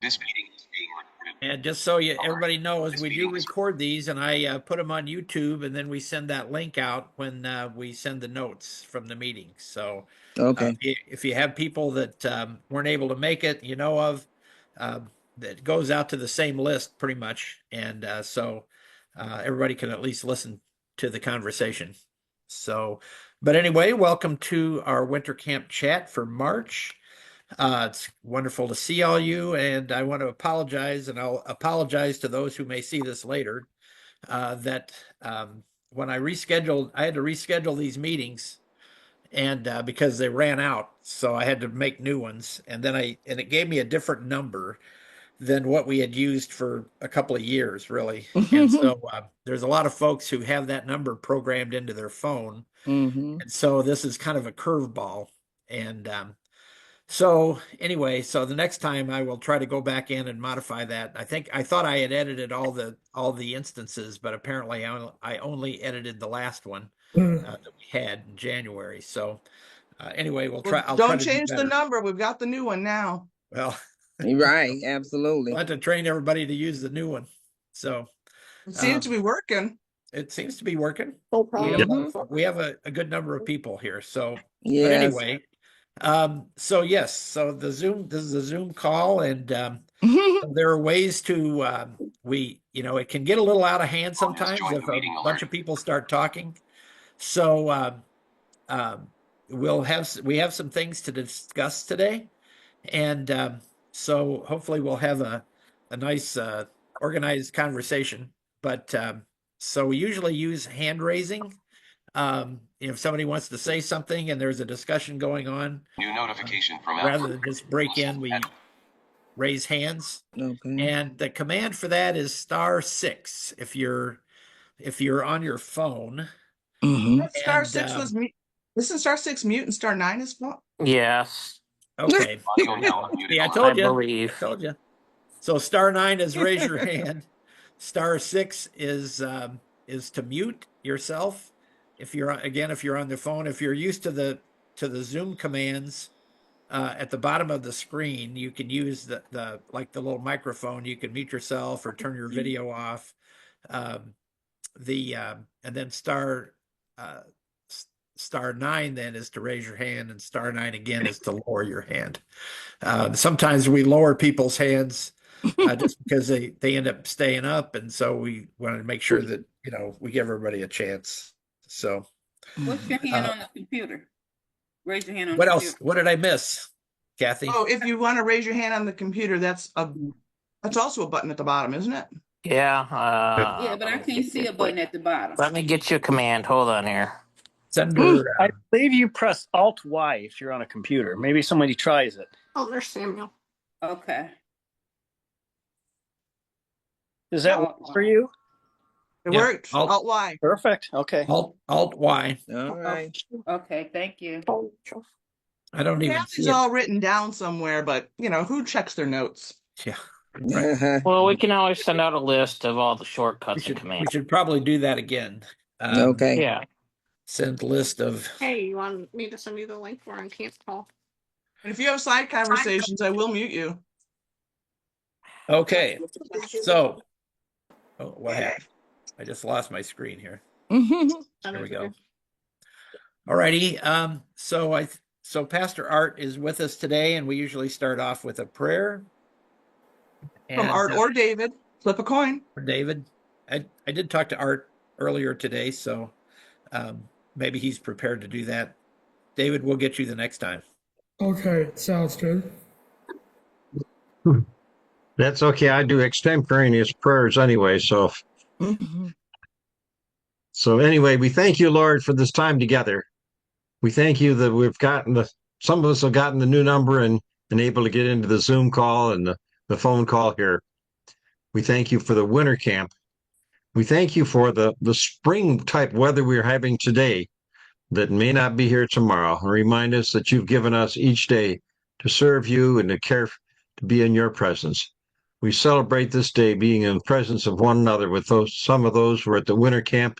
This meeting is being recorded. And just so everybody knows, we do record these, and I put them on YouTube, and then we send that link out when we send the notes from the meeting. So, Okay. if you have people that weren't able to make it, you know of, that goes out to the same list pretty much, and so everybody can at least listen to the conversation. So, but anyway, welcome to our winter camp chat for March. It's wonderful to see all you, and I want to apologize, and I'll apologize to those who may see this later, that when I had to reschedule these meetings, and because they ran out, so I had to make new ones, and it gave me a different number than what we had used for a couple of years, really. And so there's a lot of folks who have that number programmed into their phone, and so this is kind of a curveball, and so anyway, so the next time I will try to go back in and modify that. I thought I had edited all the instances, but apparently I only edited the last one that we had in January. So anyway, we'll try. I'll Don't try to change the number. We've got the new one now. Well, right, absolutely. I'll have to train everybody to use the new one. So it seems to be working. It seems to be working. No problem. We have a good number of people here. So yes. But anyway. So yes, so this is a Zoom call, and there are ways to it can get a little out of hand sometimes if a bunch of people start talking. So we have some things to discuss today, and so hopefully we'll have a nice organized conversation. But so we usually use hand raising. If somebody wants to say something and there's a discussion going on, new notification from rather than just break in, we raise hands. Okay. And the command for that is *6 if you're on your phone. *6 was mute. Isn't *6 mute and *9 is phone? Yes. Okay. Yeah, I told you. Believe. I told you. So *9 is raise your hand. *6 is to mute yourself. If you're on the phone, if you're used to the Zoom commands at the bottom of the screen, you can use the little microphone. You can mute yourself or turn your video off. And then *9 then is to raise your hand, and *9 again is to lower your hand. Sometimes we lower people's hands just because they end up staying up, and so we want to make sure that we give everybody a chance. So, what's your hand on the computer? Raise your hand on. What else? What did I miss, Kathy? Oh, if you want to raise your hand on the computer, that's also a button at the bottom, isn't it? Yeah. Yeah, but I can't see a button at the bottom. Let me get you a command. Hold on here. I believe you press Alt-Y if you're on a computer. Maybe somebody tries it. Oh, there's Samuel. Okay. Does that work for you? It worked. Alt-Y. Perfect. Okay. Alt-Y. All right. Okay, thank you. I don't even see It's it. all written down somewhere, but who checks their notes? Yeah. Well, we can always send out a list of all the shortcuts and We commands. should probably do that again. Okay. Yeah. Send list of. Hey, you want me to send you the link for on Camp Call? And if you have side conversations, I will mute you. Okay. So, what happened? I just lost my screen here. There we go. All righty. So Pastor Art is with us today, and we usually start off with a prayer. From Art or David, flip a coin. Or David. I did talk to Art earlier today, so maybe he's prepared to do that. David, we'll get you the next time. Okay, sounds good. That's okay. I do extemporaneous prayers anyway, so. So anyway, we thank you, Lord, for this time together. We thank you that we've gotten some of us have gotten the new number and been able to get into the Zoom call and the phone call here. We thank you for the winter camp. We thank you for the spring type weather we're having today that may not be here tomorrow. And remind us that you've given us each day to serve you and to be in your presence. We celebrate this day being in the presence of one another with some of those who are at the winter camp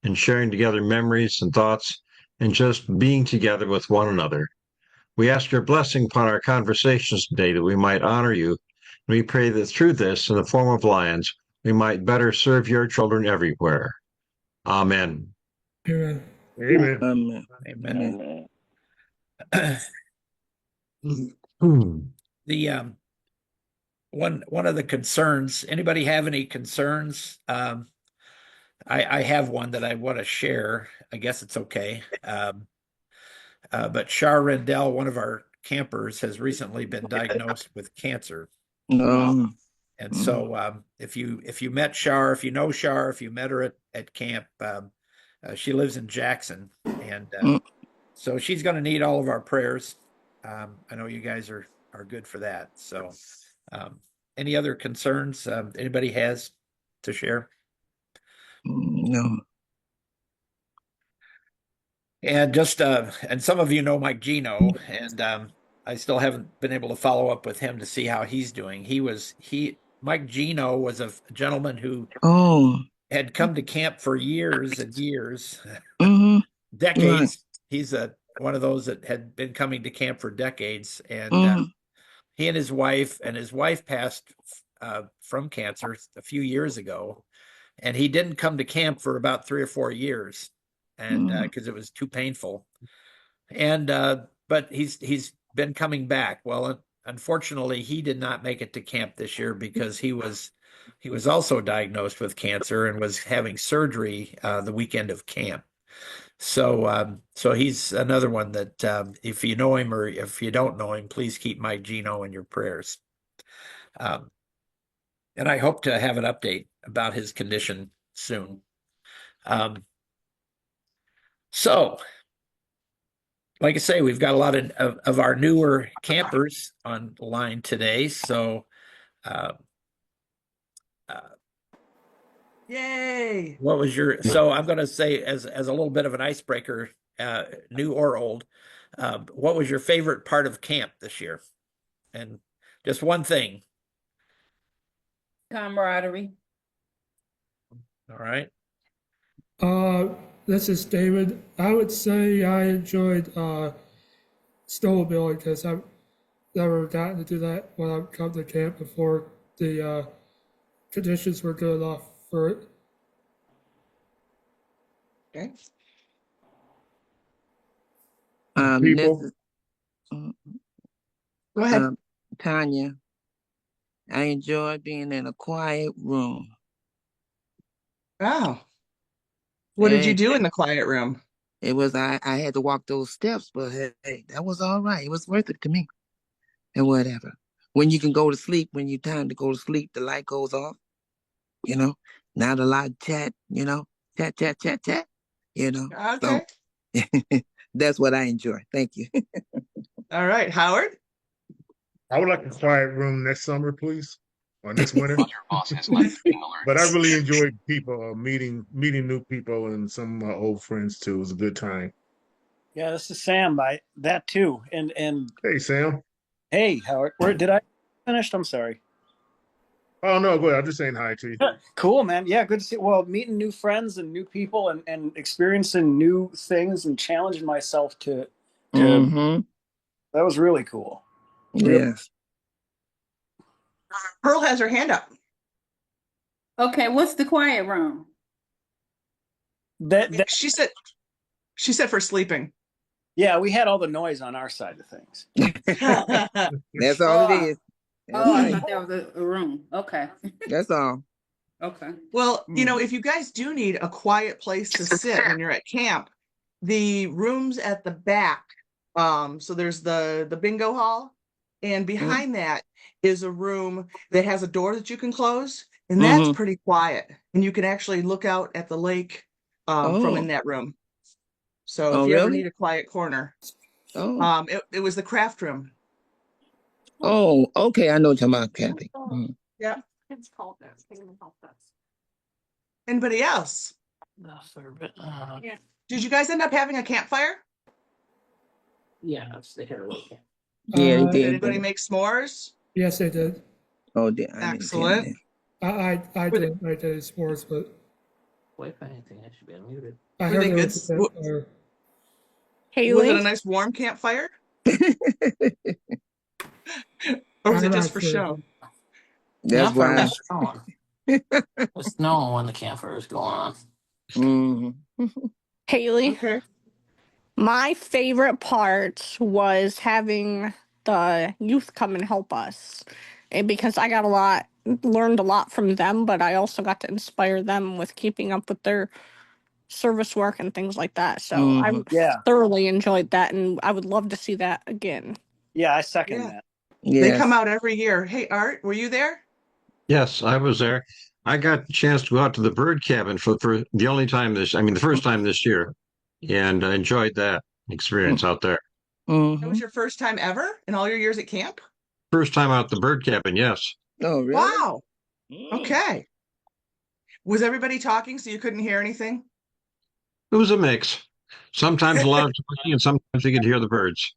and sharing together memories and thoughts and just being together with one another. We ask your blessing upon our conversations today that we might honor you We pray that through this, in the form of lions, we might better serve your children everywhere. Amen. Amen. Amen. Amen. Amen. The one of the concerns. Anybody have any concerns? I have one that I want to share. I guess it's okay. But Shar Rendell, one of our campers, has recently been diagnosed with cancer. And so if you met Shar, if you know Shar, if you met her at camp, she lives in Jackson. And so she's going to need all of our prayers. I know you guys are good for that. So any other concerns anybody has to share? No. And just and some of you know Mike Gino, and I still haven't been able to follow up with him to see how he's doing. Mike Gino was a gentleman who had come to camp for years and years, decades. Right. He's one of those that had been coming to camp for decades, and he and his wife passed from cancer a few years ago, and he didn't come to camp for about 3 or 4 years, and because it was too painful, and but he's been coming back. Well, unfortunately, he did not make it to camp this year because he was also diagnosed with cancer and was having surgery the weekend of camp. So he's another one that if you know him or if you don't know him, please keep Mike Gino in your prayers. And I hope to have an update about his condition soon. So, like I say, we've got a lot of our newer campers online today. So, Yay! what was your? So I'm going to say as a little bit of an icebreaker, new or old, what was your favorite part of camp this year? And just one thing. Camaraderie. All right. This is David. I would say I enjoyed snowmobiling because I've never gotten to do that when I've come to camp before the conditions were good enough for it. Okay. This Go ahead. is Tanya. I enjoyed being in a quiet room. Wow. What did you And do in the quiet room? it was I had to walk those steps, but hey, that was all right. It was worth it to me. And whatever. When you can go to sleep, when you time to go to sleep, the light goes off. You know, not a lot of chat. You know, chat. You know, Okay. so that's what I enjoy. Thank you. All right, Howard. I would like a quiet room next summer, please, or next winter. Roger, boss has left being alert. But I really enjoyed people, meeting new people and some of my old friends too. It was a good time. Yeah, this is Sam. That too. And Hey, Sam. hey, Howard, where did I finish? I'm sorry. Oh no, go ahead. I'm just saying hi to you. Cool, man. Yeah, good to see. Well, meeting new friends and new people and experiencing new things and challenging myself to that was really cool. Yes. Pearl has her hand up. Okay, what's the quiet room? That She said for sleeping. yeah, we had all the noise on our side of things. That's all it is. That's Oh, I right. thought that was a room. Okay. That's all. Okay. Well, if you guys do need a quiet place to sit when you're at camp, the rooms at the back, so there's the bingo hall, and behind that is a room that has a door that you can close, and that's pretty quiet, and you can actually look out at the lake from in that room. So if you ever need a quiet corner, it was the craft room. Oh, okay. I know what you're talking about, Kathy. Yeah. It's called that. Anybody else? Yeah. Did you guys end up having a campfire? Yeah, it's the hair. Yeah, they Did did. anybody make s'mores? Yes, they did. Oh, dear. I didn't tell Excellent. I didn't make any s'mores, but Wait for anything. I should be unmuted. I Were heard they there good? was a campfire. Was it a nice warm campfire? Or was it I'm just not for sure. show? That's Campfire why. was snowing. It was snowing when the campfire was going on. Haley, Okay. my favorite part was having the youth come and help us. And because I learned a lot from them, but I also got to inspire them with keeping up with their service work and things like that. So I thoroughly enjoyed that, and I would love to see that again. Yeah, I second Yeah. that. They come out every year. Hey, Art, were you there? Yes, I was there. I got the chance to go out to the bird cabin for the only time the first time this year, and I enjoyed that experience out there. That was your first time ever in all your years at camp? First time out the bird cabin, yes. Oh, really? Wow. Okay. Was everybody talking so you couldn't hear anything? It was a mix. Sometimes a lot of talking, and sometimes you could hear the birds.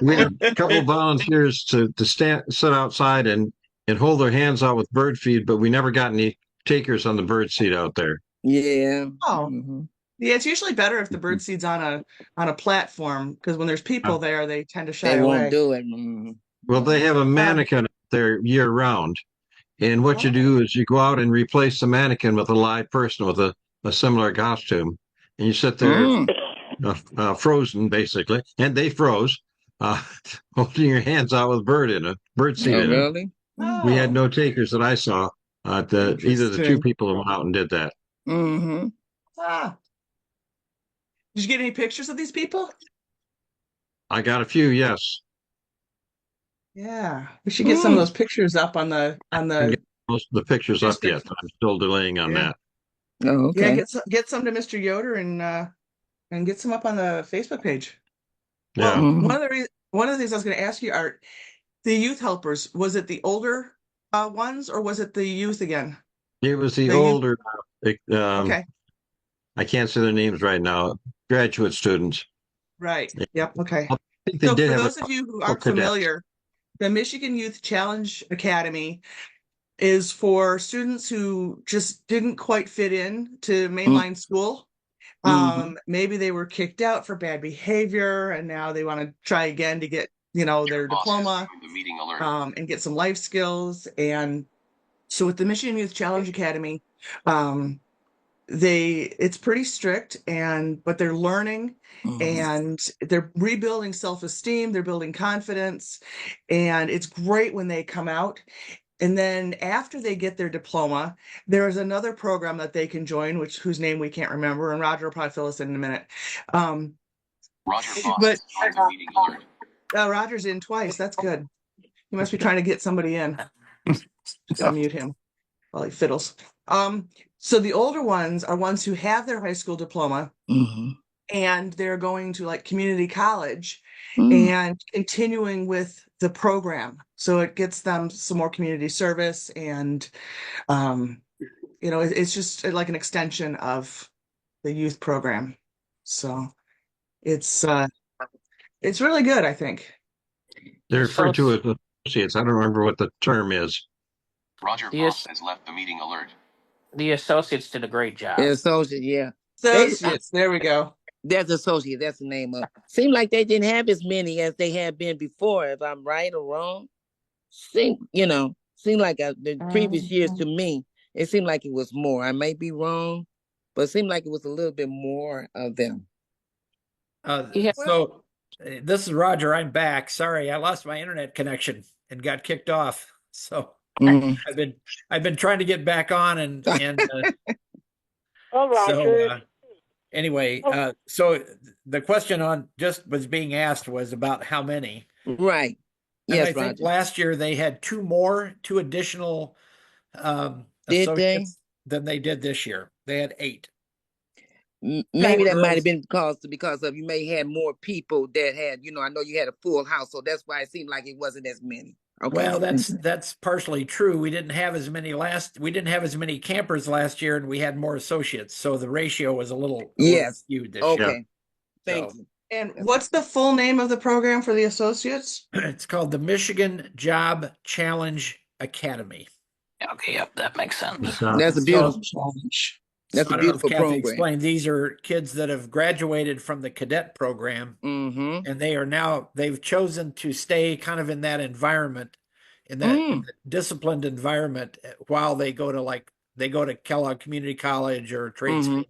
We had a couple of volunteers to sit outside and hold their hands out with bird feed, but we never got any takers on the bird seed out there. Yeah. Oh. Yeah, it's usually better if the bird seed's on a platform, because when there's people there, they tend to shy They away. won't do it. Well, they have a mannequin there year round. And what you do is you go out and replace the mannequin with a live person with a similar costume. And you sit there frozen, basically. And they froze, holding your hands out with bird seed in it. Really? We had no takers that I saw. Either the two people who went out and did that. Did you get any pictures of these people? I got a few, yes. Yeah, we should get some of those pictures up on the. Most of the pictures up yet. I'm still delaying on that. Oh, okay. Yeah, get some to Mr. Yoder and get some up on the Facebook page. Yeah. Well, one of the things I was going to ask you, Art, the youth helpers, was it the older ones or was it the youth again? It was the older. Okay. I can't say their names right now. Graduate students. Right. Yep. Okay. I think they So did for have those of you who aren't cadets. familiar, the Michigan Youth Challenge Academy is for students who just didn't quite fit in to mainline school. Maybe they were kicked out for bad behavior and now they want to try again to get, their diploma, and get some life skills. And so with the Michigan Youth Challenge Academy, it's pretty strict but they're learning and they're rebuilding self-esteem, they're building confidence, and it's great when they come out. And then after they get their diploma, there is another program that they can join, whose name we can't remember, and Roger will probably fill us in a minute. Roger Foss joined the meeting alert. Roger's in twice. That's good. He must be trying to get somebody in. I'll mute him while he fiddles. So the older ones are ones who have their high school diploma and they're going to like community college and continuing with the program. So it gets them some more community service and, it's just like an extension of the youth program. So it's really good, I think. They're referred to as associates. I don't remember what the term is. Roger Foss has left the meeting alert. The associates did a great job. The associate, yeah. Associates, there we go. That's associate. That's the name of. Seemed like they didn't have as many as they had been before. If I'm right or wrong, seemed like the previous years to me, it seemed like it was more. I may be wrong, but it seemed like it was a little bit more of them. So this is Roger. I'm back. Sorry, I lost my internet connection and got kicked off. So I've been trying to get back on and Oh, Roger. so anyway, so the question on just was being asked was about how many. Right. And Yes, I think Roger. last year they had two additional associates than they did this year. They had 8. Maybe that might have been because of you may have more people that had, I know you had a full house, so that's why it seemed like it wasn't as many. Okay. Well, that's partially true. We didn't have as many campers last year, and we had more associates, so the ratio was a little skewed this year. Okay. Thank you. And what's the full name of the program for the associates? It's called the Michigan Job Challenge Academy. Okay, yep, that makes sense. That's a beautiful challenge. That's a beautiful program. Explained. These are kids that have graduated from the cadet program, and they've chosen to stay kind of in that environment in that disciplined environment while they go to Kellogg Community College or trade school.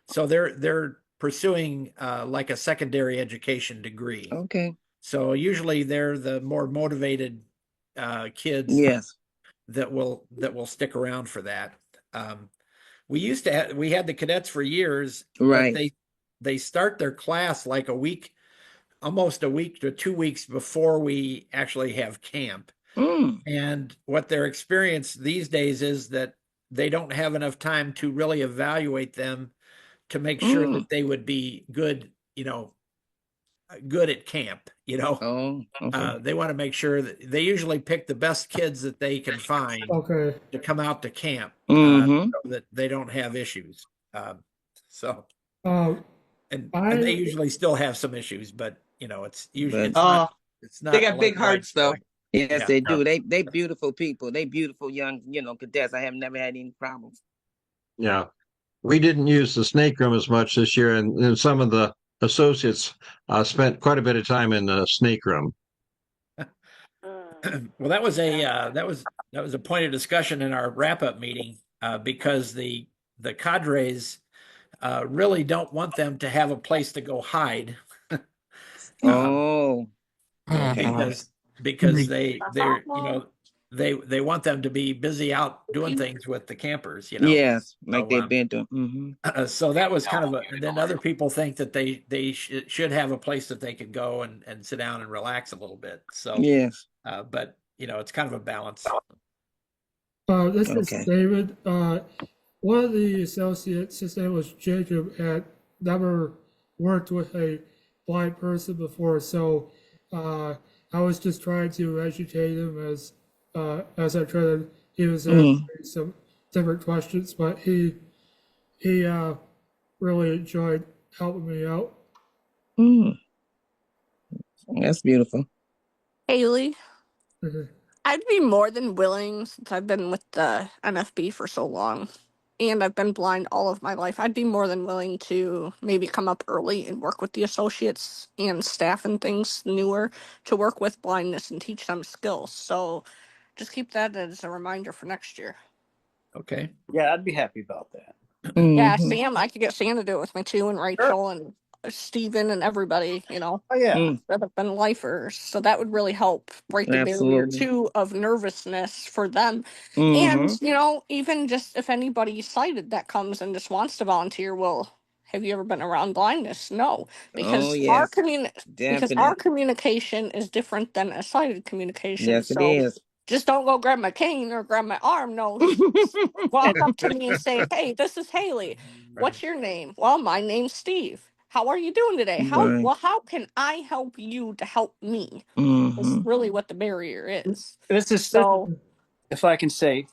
So they're pursuing like a secondary education degree. Okay. So usually they're the more motivated kids Yes. that will stick around for that. We had the cadets for years, Right. but they start their class like almost a week to 2 weeks before we actually have camp. And what their experience these days is that they don't have enough time to really evaluate them to make sure that they would be good, good at camp, Oh, okay. they want to make sure that they usually pick the best kids that they can find Okay. to come out to camp so that they don't have issues. And they usually still have some issues, but it's usually it's not they got like big hearts though. Yes, they do. They beautiful people. They beautiful young, cadets. I have never had any problems. Yeah. We didn't use the snake room as much this year, and some of the associates spent quite a bit of time in the snake room. Well, that was a point of discussion in our wrap-up meeting because the cadres really don't want them to have a place to go hide. Because they want them to be busy out doing things with the campers, Yes, like they've been doing. So that was kind of and then other people think that they should have a place that they could go and sit down and relax a little bit. So yes, but it's kind of a balance. This is David. One of the associates, his name was Jacob, had never worked with a blind person before, so I was just trying to educate him as I could. He was asking some different questions, but he really enjoyed helping me out. That's beautiful. Haley, I'd be more than willing, since I've been with the NFB for so long, and I've been blind all of my life, I'd be more than willing to maybe come up early and work with the associates and staff and things newer to work with blindness and teach them skills. So just keep that as a reminder for next year. Okay. Yeah, I'd be happy about that. Yeah, Sam, I could get Sam to do it with me too, and Rachel and Steven and everybody, Oh, yeah. that have been lifers. So that would really help break the barrier too of nervousness for them. And, even just if anybody sighted that comes and just wants to volunteer, well, have you ever been around blindness? No, because our communication is different than a sighted communication. Yes, it so is. Just don't go grab my cane or grab my arm. No, walk up to me and say, "Hey, this is Haley. What's your name?" "Well, my name's Steve. How are you doing today?" How can I help you to help me? Is really what the barrier is. This is so. If I can say,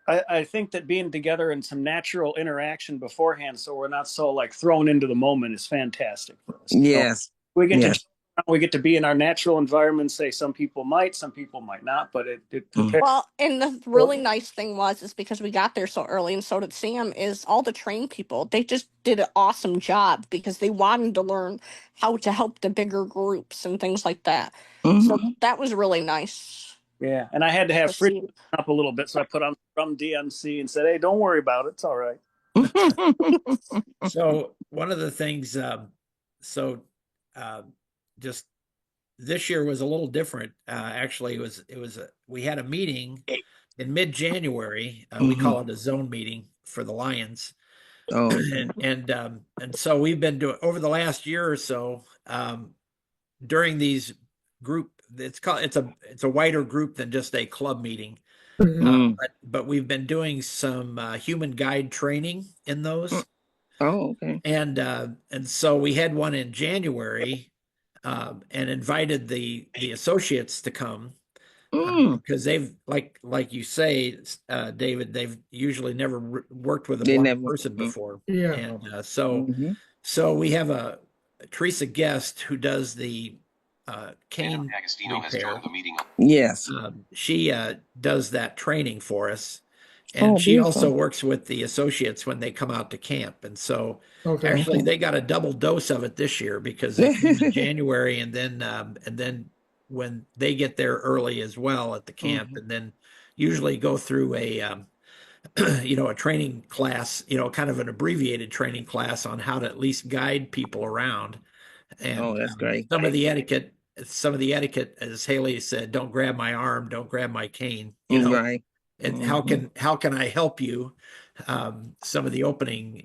I think that being together and some natural interaction beforehand, so we're not so thrown into the moment, is fantastic for us. Yes, so we get to be in our natural environment. Say some people might not, but it well, and the really nice thing is because we got there so early, and so did Sam, is all the trained people, they just did an awesome job because they wanted to learn how to help the bigger groups and things like that. So that was really nice. Yeah, and I had to have freedom up a little bit, so I put on from DMC and said, "Hey, don't worry about it; it's all right." So one of the things, just this year was a little different. Actually, we had a meeting in mid-January. We call it a zone meeting for the Lions. And so we've been doing over the last year or so during these group. It's a wider group than just a club meeting. But we've been doing some human guide training in those. Oh, okay. And so we had one in January. And invited the associates to come because they've like you say, David, they've usually never worked with a blind person before. Yeah. And so we have a Teresa Guest who does the cane repair. Yes. She does that training for us. And she also works with the associates when they come out to camp. And so actually they got a double dose of it this year because it's in January and then when they get there early as well at the camp, and then usually go through a a training class, kind of an abbreviated training class on how to at least guide people around. And that's great. Some of the etiquette, as Haley said, don't grab my arm, don't grab my cane, Right. and how can I help you? Some of the opening,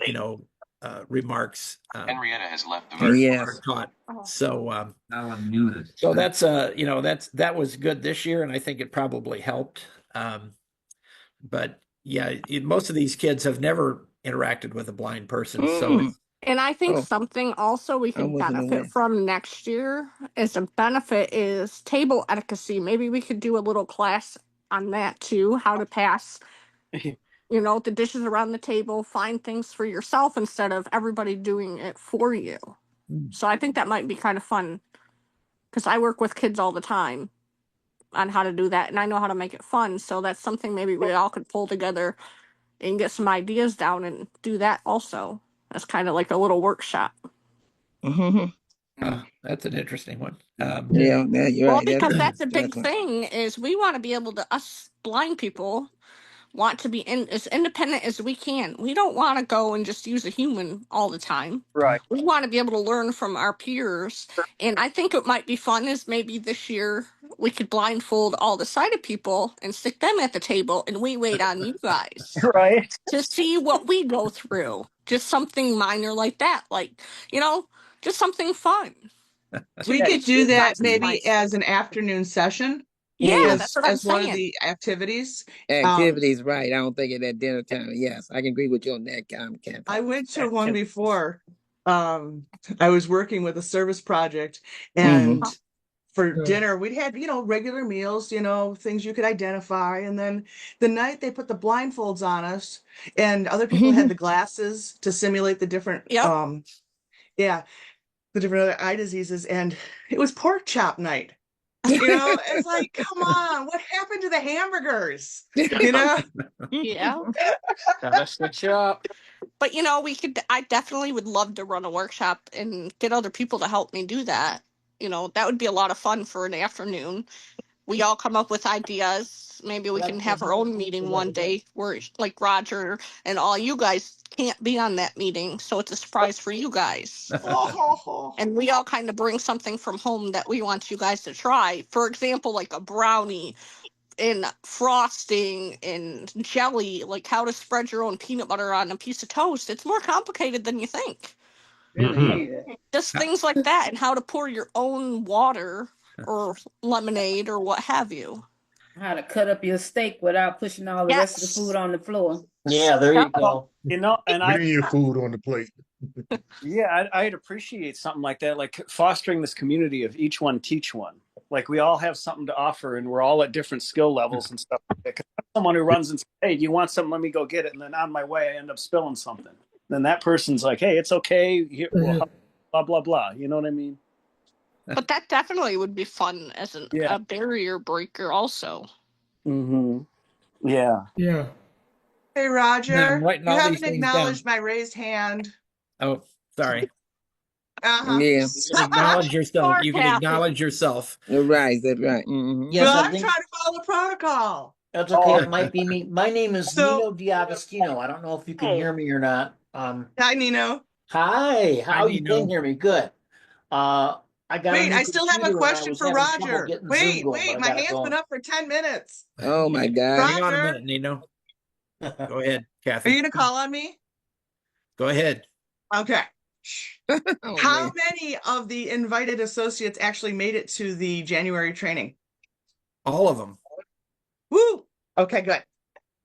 remarks. Henrietta has left the Oh, room. yes. Taught. So Now I'm muted. so that was good this year, and I think it probably helped. But yeah, most of these kids have never interacted with a blind person, so it's, And I think Oh. something also we I can wasn't benefit aware. from next year as a benefit is table etiquette. Maybe we could do a little class on that too, how to pass, the dishes around the table, find things for yourself instead of everybody doing it for you. So I think that might be kind of fun because I work with kids all the time on how to do that, and I know how to make it fun. So that's something maybe we all could pull together and get some ideas down and do that also. That's kind of like a little workshop. that's an interesting one. Yeah, you're Well, right. because that's a big definitely. thing is we want to be able to, us blind people want to be as independent as we can. We don't want to go and just use a human all the time. Right. We want to be able to learn from our peers. And I think it might be fun is maybe this year we could blindfold all the sighted people and stick them at the table and we wait on you guys Right. to see what we go through. Just something minor like that. Like, just something fun. We Yeah, could do that Sometimes maybe nice. as an afternoon session. Yeah, as, that's what I'm as one of saying. the activities. Activities, right. I don't think at dinner time. Yes, I can agree with you on that, Ken. I went to one before. I was working with a service project, and for dinner we'd had regular meals, things you could identify, and then the night they put the blindfolds on us, and other people had the glasses to simulate the different the different other eye diseases, and it was pork chop night. It's like, come on, what happened to the hamburgers? Yeah. Gotta switch up. But I definitely would love to run a workshop and get other people to help me do that. That would be a lot of fun for an afternoon. We all come up with ideas. Maybe we can have our own meeting one day where like Roger and all you guys can't be on that meeting. So it's a surprise for you guys. And we all kind of bring something from home that we want you guys to try. For example, like a brownie and frosting and jelly, like how to spread your own peanut butter on a piece of toast. It's more complicated than you think. Just things like that, and how to pour your own water or lemonade or what have you. How to cut up your steak without pushing all the rest of the food on the floor. Yeah, there you go. And Bring your food on the plate. I'd appreciate something like that, like fostering this community of each one teach one. Like we all have something to offer, and we're all at different skill levels and stuff. Because someone who runs and says, "Hey, do you want something? Let me go get it." And then on my way, I end up spilling something. Then that person's like, "Hey, it's okay. Here, blah blah blah." You know what I mean? But that definitely would be fun as a barrier breaker, also. Yeah. Yeah. Hey, Roger, I'm writing you all haven't these things acknowledged down. my raised hand. Oh, sorry. Yeah. You can acknowledge yourself. You can acknowledge yourself. You're right. That's right. Yes, Well, I I'm think trying to follow the protocol. that's okay. It might be me. My name is So- Nino D'Agostino. I don't know if you can hear me or not. Hi, Nino. Hi. How you Nino. can hear me? Good. I got. Wait, I still have a question for Roger. Wait, my hand's been up for 10 minutes. Oh my God. Hang on a Roger. minute, Nino. Go ahead, Kathy. Are you gonna call on me? Go ahead. Okay. Oh, How man. many of the invited associates actually made it to the January training? All of them. Woo! Okay, good.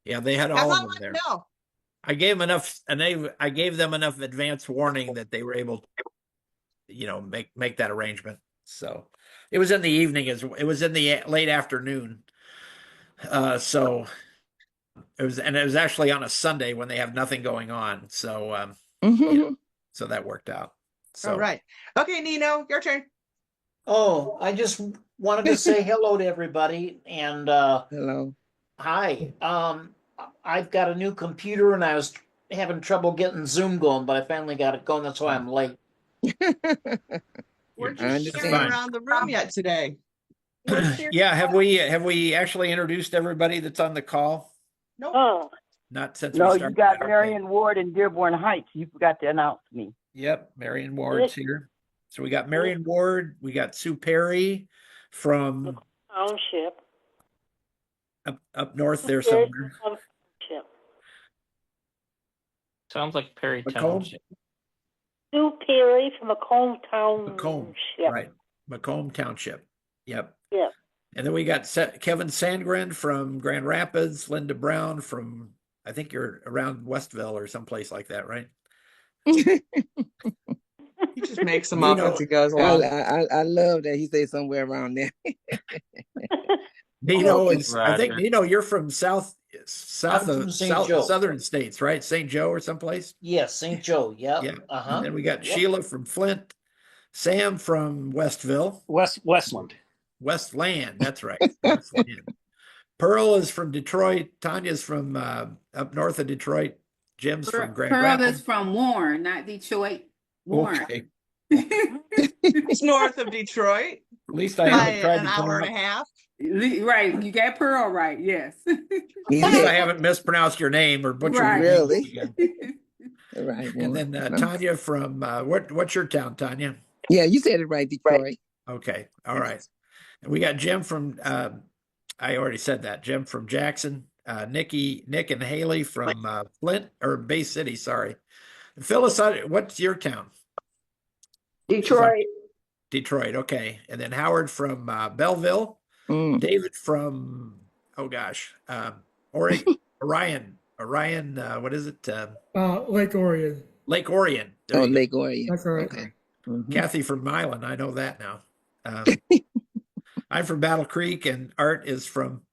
Yeah, they had That's all all of I them want there. to know. I gave them enough, and I gave them enough advance warning that they were able to, make that arrangement. So it was in the evening, it was in the late afternoon. So it was actually on a Sunday when they have nothing going on. So so that worked out. So All right. Okay, Nino, your turn. Oh, I just wanted to say hello to everybody and Hello. hi. I've got a new computer and I was having trouble getting Zoom going, but I finally got it going. That's why I'm late. We're I just understand. sharing around the room yet today. Yeah, have we actually introduced everybody that's on the call? Nope. Oh, Not since no, we you started. got Okay. Marion Ward and Dearborn Heights. You forgot to announce me. Yep, Marion Ward's here. So we got Marion Ward, we got Sue Perry from Township. up north there somewhere. Township. Sounds like Perry Macomb? Township. Sue Perry from Macomb Township. Macomb, right. Macomb Township. Yep. Yeah. And then we got Kevin Sandgren from Grand Rapids, Linda Brown from, I think you're around Westville or someplace like that, right? He just makes them up as he goes along. I love that he says somewhere around there. Nino is, Roger. I think Nino, you're from southern Joe. southern states, right? St. Joe or someplace? Yes, St. Joe. Yep. Yeah. Uh-huh. And then we got Yep. Sheila from Flint, Sam from Westville. Westland. Westland, that's right. Westland. Pearl is from Detroit. Tanya's from up north of Detroit. Jim's from Grand Pearl Rapids. is from Warren, not Detroit. Warren. Okay. It's north of Detroit. At least I By haven't tried an to come hour and up. a half. Right, you got Pearl right. Yes. At least I haven't mispronounced your name or butchered Right. your name Really? again. Right. And then Tanya from what's your town, Tanya? Yeah, you said it right, Detroit. Okay, all right. And we got Jim from I already said that. Jim from Jackson, Nick and Haley from Flint or Bay City. Sorry, and Phyllis, what's your town? Detroit. Detroit. Okay, and then Howard from Belleville. David from Orion. What is it? Lake Orion. Lake Orion. There you go. Lake Orion. That's right. Okay. Kathy from Milan. I know that now. I'm from Battle Creek, and Art is from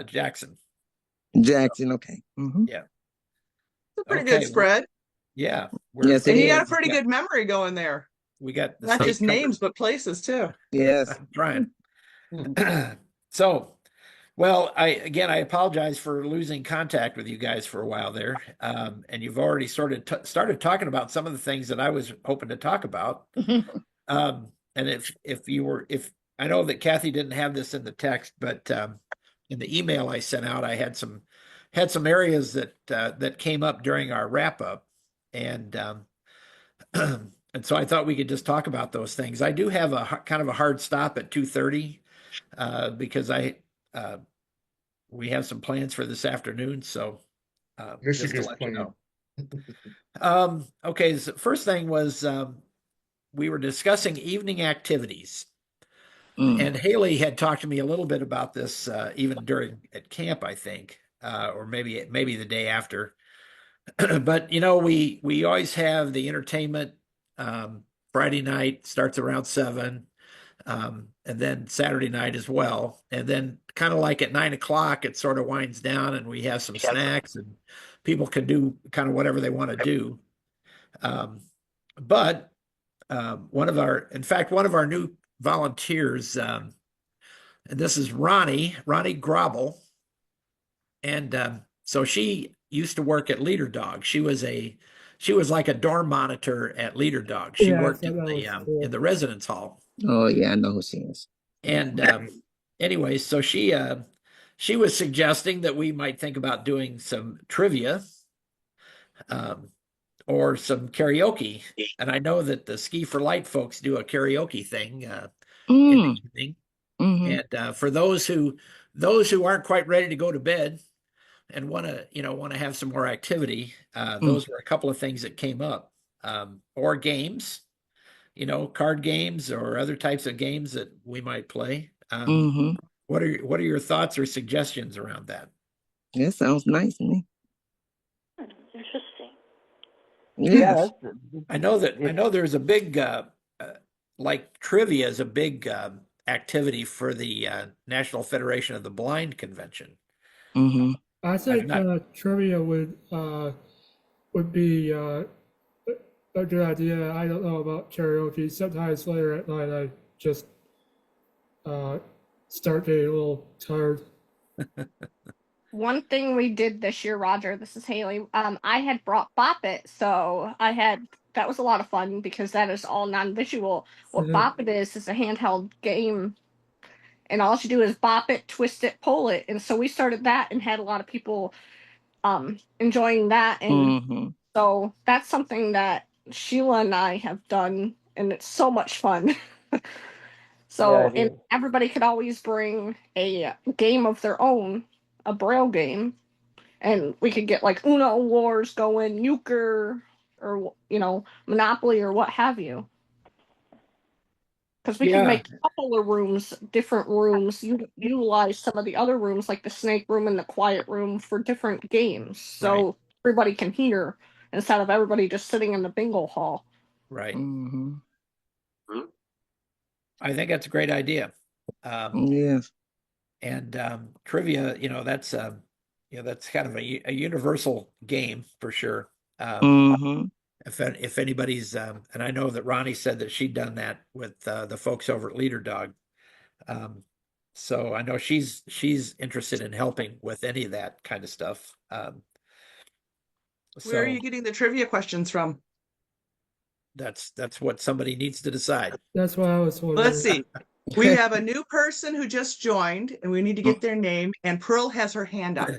Jackson. Jackson. Okay. Yeah. It's a pretty Okay, good spread. Yeah. Yes, And it you got a is. pretty good memory going there. We got the Not state just covered. names, but places too. Yes. I'm trying. So, well, I apologize for losing contact with you guys for a while there. And you've already sort of started talking about some of the things that I was hoping to talk about. And if I know that Kathy didn't have this in the text, but in the email I sent out, I had some areas that came up during our wrap up, and and so I thought we could just talk about those things. I do have a kind of a hard stop at 2:30 because we have some plans for this afternoon. So just to let you know. Okay, so first thing was we were discussing evening activities. And Haley had talked to me a little bit about this even at camp, I think, or maybe the day after. But we always have the entertainment. Friday night starts around 7, and then Saturday night as well. And then kind of like at 9 o'clock, it sort of winds down, and we have some snacks, and people can do kind of whatever they want to do. But one of our new volunteers, and this is Ronnie Grobel, and so she used to work at Leader Dog. She was like a dorm monitor at Leader Dog. She worked in the residence hall. Oh yeah, I know who she is. And anyway, so she was suggesting that we might think about doing some trivia or some karaoke. And I know that the Ski for Light folks do a karaoke thing in the evening. And for those who aren't quite ready to go to bed and want to have some more activity, those were a couple of things that came up. Or games, card games or other types of games that we might play. What are your thoughts or suggestions around that? That sounds nice to me. Interesting. Yeah. I know there's a big like trivia is a big activity for the National Federation of the Blind convention. I think trivia would be a good idea. I don't know about karaoke. Sometimes later at night, I just start getting a little tired. One thing we did this year, Roger, this is Haley. I had brought Bop It, so I had that was a lot of fun because that is all non-visual. What Mhm. Bop It is a handheld game, and all you do is bop it, twist it, pull it. And so we started that and had a lot of people enjoying that. And so that's something that Sheila and I have done, and it's so much fun. So, Yeah, and everybody could always bring a game of their own, a Braille game, and we could get like Uno Wars going, Euchre, or Monopoly or what have you. Because we can make a couple of rooms, different rooms, utilize some of the other rooms, like the snake room and the quiet room, for different games. So everybody can hear instead of everybody just sitting in the bingo hall. Right. I think that's a great idea. Yes. And trivia, that's that's kind of a universal game for sure. If anybody's, and I know that Ronnie said that she'd done that with the folks over at Leader Dog. So I know she's interested in helping with any of that kind of stuff. Where are you getting the trivia questions from? That's what somebody needs to decide. That's what I was wondering. Let's see. We have a new person who just joined, and we need to get their name. And Pearl has her hand up.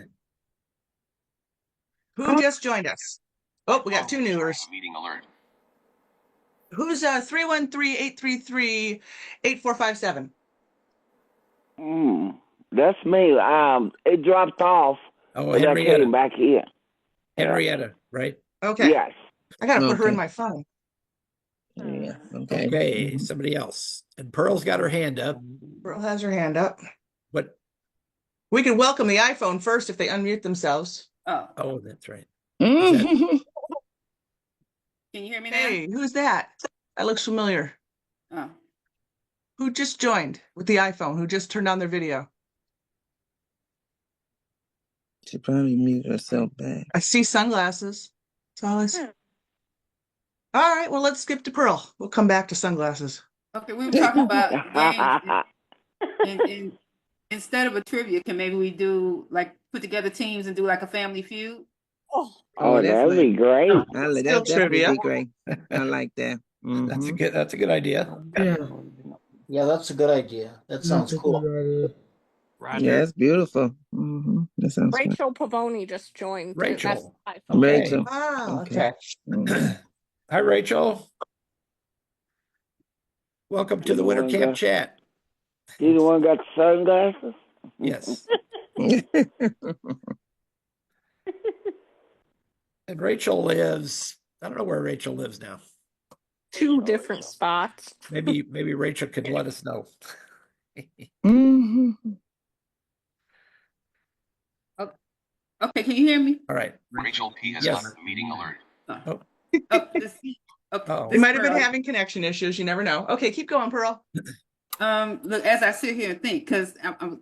Who just joined us? Oh, we got two newers. Meeting alert. Who's 313-833-8457? That's me. It dropped off. Oh, but I Henrietta. came back here. Henrietta, right? Okay. Yes. I gotta put her in my phone. Yeah. Okay, somebody else. And Pearl's got her hand up. Pearl has her hand up. What? We can welcome the iPhone first if they unmute themselves. Oh, that's right. Can you hear me now? Hey, who's that? That looks familiar. Oh. Who just joined with the iPhone? Who just turned on their video? She probably muted herself back. I see sunglasses. That's all I see. All right, well, let's skip to Pearl. We'll come back to sunglasses. Okay, we were talking about games. And instead of a trivia, can maybe we do put together teams and do like a Family Feud? Oh, that'd be great. That'd definitely be great. I like that. That's a good idea. Yeah. Yeah, that's a good idea. That sounds cool. Yeah, it's beautiful. That sounds fun. Rachel Pavoni just joined. Rachel. Rachel. Oh, okay. Hi, Rachel. Welcome to the Winter Camp Chat. You the one got the sunglasses? Yes. And Rachel lives, I don't know where Rachel lives now. 2 different spots. Maybe Rachel could let us know. Okay, can you hear me? All right. Rachel P has Yes. got a meeting alert. They might have been having connection issues. You never know. Okay, keep going, Pearl. Look, as I sit here and think, because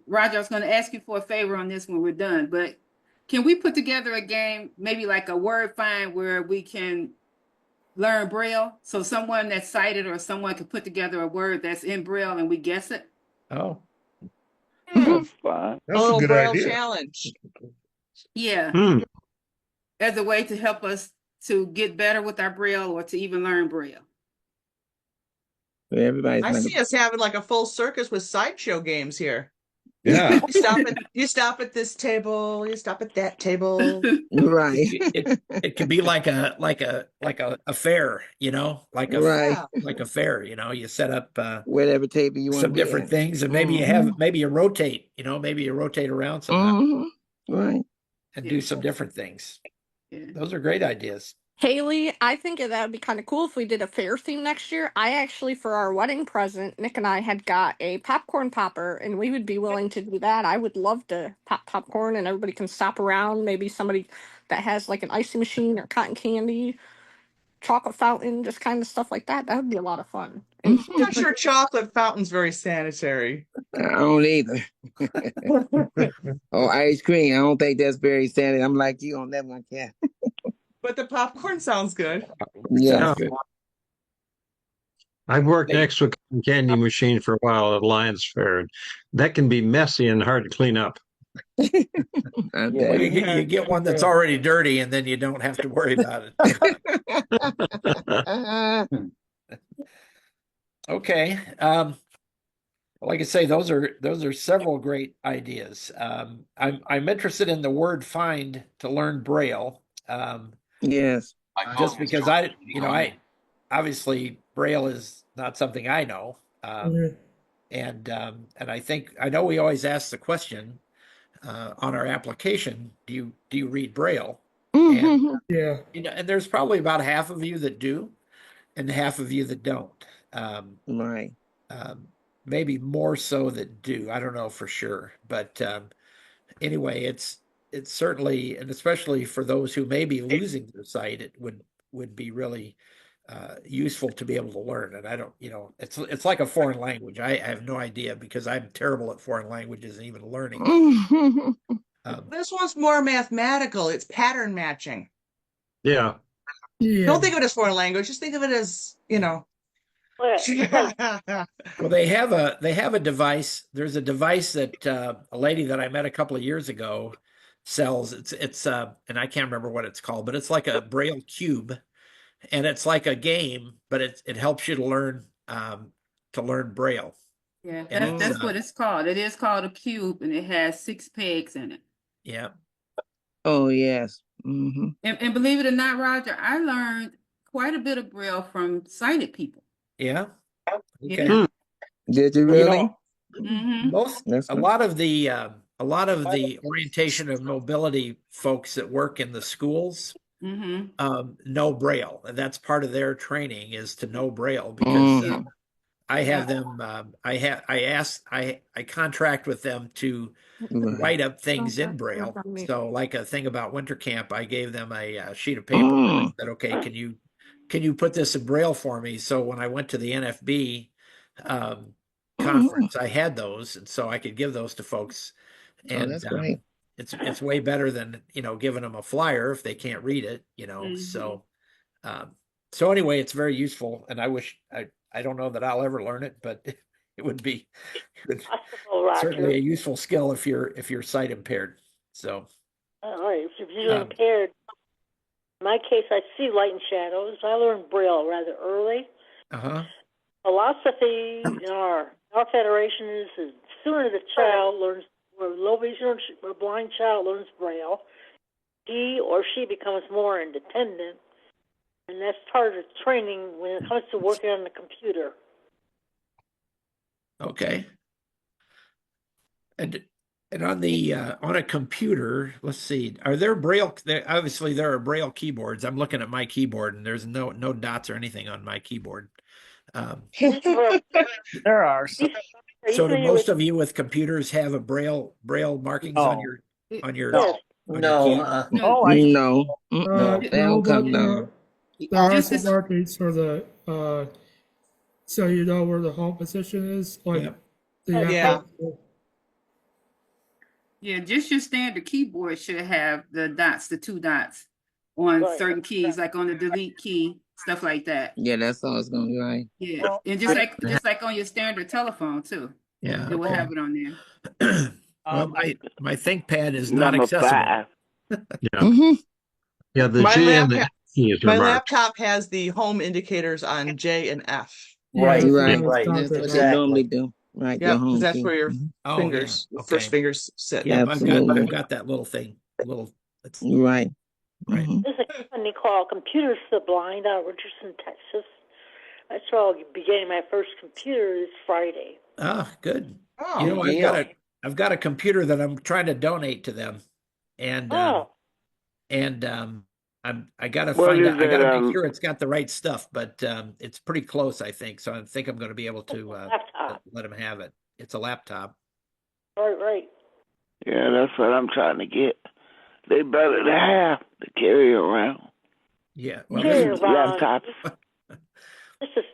Roger, I was going to ask you for a favor on this when we're done, but can we put together a game, maybe like a word find, where we can learn Braille? So someone that's sighted or someone can put together a word that's in Braille and we guess it? Oh. That's fine. A little Braille challenge. Yeah. As a way to help us to get better with our Braille or to even learn Braille. Everybody's I see us having like a full circus with sideshow games here. Yeah. You stop at this table, you stop at that table. Right. It could be like a fair, like a fair, you set up whatever table you want some different things, and maybe you rotate, maybe you rotate around somehow. Right. And do some different things. Those are great ideas. Haley, I think that would be kind of cool if we did a fair theme next year. I actually, for our wedding present, Nick and I had got a popcorn popper, and we would be willing to do that. I would love to pop popcorn, and everybody can stop around. Maybe somebody that has like an icy machine or cotton candy, chocolate fountain, just kind of stuff like that. That would be a lot of fun. I'm not sure chocolate fountain's very sanitary. I don't either. Ice cream. I don't think that's very sanitary. I'm like you on that one, yeah. But the popcorn sounds good. Yeah. I've worked next to a cotton candy machine for a while at Lions Fair. And that can be messy and hard to clean up. Yeah. Well, you get one that's already dirty, and then you don't have to worry about it. Okay. Like I say, those are several great ideas. I'm interested in the word "find" to learn Braille. Yes. Just because I obviously Braille is not something I know, and I think I know we always ask the question on our application: Do you read Braille? And Yeah. and there's probably about half of you that do, and half of you that don't. Right. Maybe more so that do. I don't know for sure, but anyway, it's certainly, and especially for those who may be losing their sight, it would be really useful to be able to learn. And I don't, it's like a foreign language. I have no idea because I'm terrible at foreign languages and even learning. This one's more mathematical. It's pattern matching. Yeah. Don't think of it as foreign language. Just think of it as, Well, they have a device. There's a device that a lady that I met a couple of years ago sells. It's and I can't remember what it's called, but it's like a Braille cube, and it's like a game, but it helps you to learn Braille. Yeah, And that's what it's called. It is called a cube, and it has 6 pegs in it. Yeah. Oh yes. Mm-hmm. And believe it or not, Roger, I learned quite a bit of Braille from sighted people. Yeah. Okay. Yeah. Did you really? A lot of the orientation of mobility folks that work in the schools know Braille, and that's part of their training is to know Braille because I have them. I contract with them to write up things in Braille. So, like a thing about winter camp, I gave them a sheet of paper. And I said, "Okay, can you put this in Braille for me?" So when I went to the NFB conference, I had those, and so I could give those to folks. And that's great. It's way better than giving them a flyer if they can't read it. So anyway, it's very useful, and I wish I don't know that I'll ever learn it, but it would be certainly a useful skill if you're sight impaired. So, all right, if you're impaired, in my case, I see light and shadows. I learned Braille rather early. Philosophy in our federation is the sooner the child learns, or low vision or blind child learns Braille, he or she becomes more independent. And that's part of the training when it comes to working on the computer. Okay. And on the on a computer, let's see, are there Braille? Obviously, there are Braille keyboards. I'm looking at my keyboard, and there's no dots or anything on my keyboard. There are. So do most of you with computers have a Braille markings on your No. No. They don't come down. There are some markings for the so you know where the home position is, like just your standard keyboard should have the dots, the 2 dots on certain keys, like on the delete key, stuff like that. Yeah, that's all it's gonna be right. Yeah, and just like on your standard telephone too. Yeah, it will have it on there. Well, my ThinkPad is not accessible. Yeah, the G and the E is my remarked. laptop has the home indicators on J and F. Right. That's what they normally do. Right. Yeah, because that's where your fingers, first fingers sit. Yeah, I've got that little thing. Right. There's a company called Computers for the Blind out of Richardson, Texas. That's where I'll be getting my first computer this Friday. Ah, good. Oh, I've got a computer that I'm trying to donate to them, and I gotta find out. I gotta make sure it's got the right stuff, but it's pretty close, I think. So I think I'm going to be able to let them have it. It's a laptop. Right. Yeah, that's what I'm trying to get. They better to have to carry around. Yeah, well, laptop. This is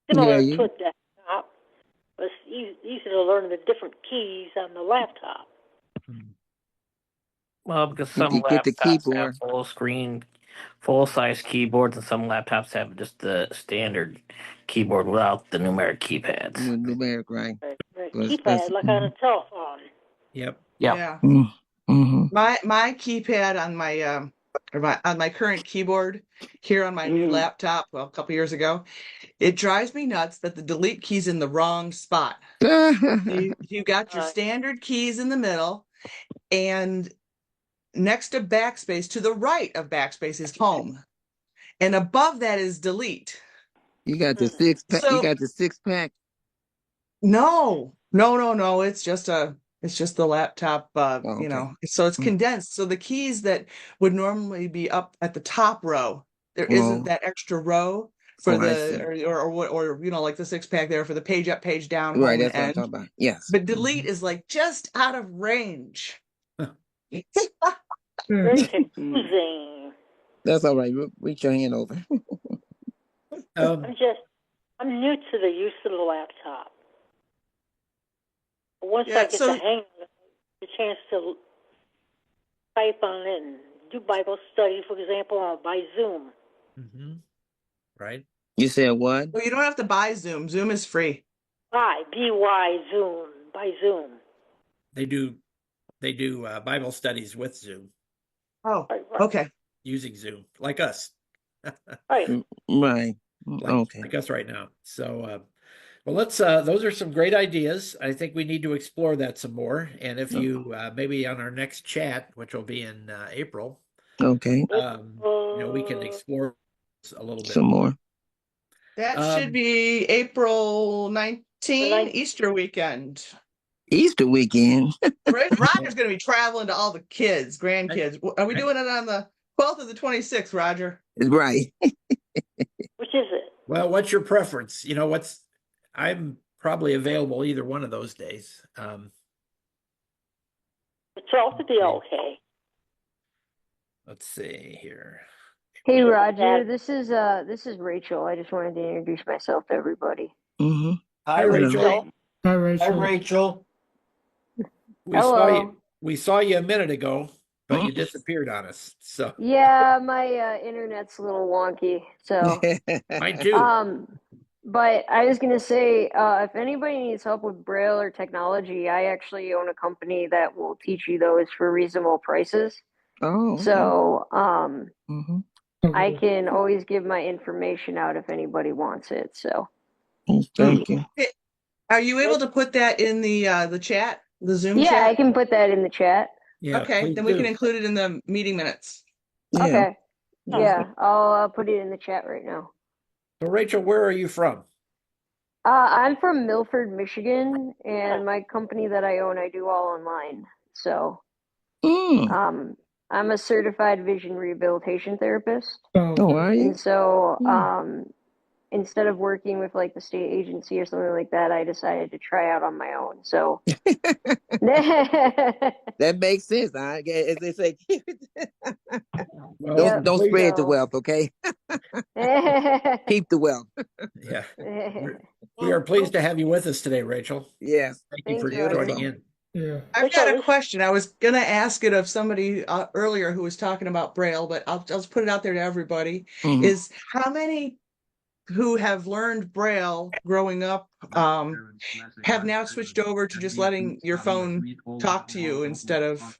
similar to a desktop, but it's easy to learn the different keys on the laptop. Well, because some laptops have full screen, full-size keyboards, and some laptops have just the standard keyboard without the numeric keypads. Numeric, right. Keypad, like on a telephone. Yep. Yeah. Mm-hmm. My keypad on my current keyboard here on my new laptop, well, a couple years ago, it drives me nuts that the delete key's in the wrong spot. You got your standard keys in the middle, and next to backspace, to the right of backspace, is home, and above that is delete. You got the six pack. So You got the 6-pack. no. It's just the laptop. You know, so it's condensed. So the keys that would normally be up at the top row, there isn't that extra row for or you know, like the 6-pack there for the page up, page down, Right, home, that's and what I'm end. talking about. Yes. But delete is like just out of range. Very confusing. That's all right. Reach your hand over. I'm new to the use of the laptop. Once I get the hang of it, the chance to type on it and do Bible study, for example, by Zoom. Mm-hmm. Right. You said what? Well, you don't have to buy Zoom. Zoom is free. BY Zoom, by Zoom. They do Bible studies with Zoom. Oh, okay. Using Zoom, like us. Right. Like us right now. So, well, let's. Those are some great ideas. I think we need to explore that some more. And if you maybe on our next chat, which will be in April, okay, you know, we can explore a little bit some more. That should be April 19, Easter weekend. Easter weekend. Roger's going to be traveling to all the kids, grandkids. Are we doing it on the 12th or the 26th, Roger? Right. Which is it? Well, what's your preference? You know, I'm probably available either one of those days. The 12th would be okay. Let's see here. Hey Roger, this is Rachel. I just wanted to introduce myself to everybody. Mm-hmm. Hi, Rachel. Hi, Rachel. Hi, Rachel. We saw you a minute ago, but you disappeared on us. So yeah, my internet's a little wonky. So mine too. But I was gonna say, if anybody needs help with Braille or technology, I actually own a company that will teach you those for reasonable prices. Oh. Okay. So I can always give my information out if anybody wants it. So thank you. Are you able to put that in the chat, the Zoom chat? Yeah, I can put that in the chat. Yeah, okay, then we can include it in the meeting minutes. Yeah. Okay. Yeah, I'll put it in the chat right now. So Rachel, where are you from? I'm from Milford, Michigan, and my company that I own, I do all online. So I'm a certified vision rehabilitation therapist. Oh, are you? And so instead of working with like the state agency or something like that, I decided to try out on my own. So that makes sense. As they say, don't spread the wealth, okay? Keep the wealth. Yeah. We are pleased to have you with us today, Rachel. Yes. Thank you for joining in. Yeah. I've got a question. I was going to ask it of somebody earlier who was talking about Braille, but I'll just put it out there to everybody. Is how many who have learned Braille growing up have now switched over to just letting your phone talk to you instead of,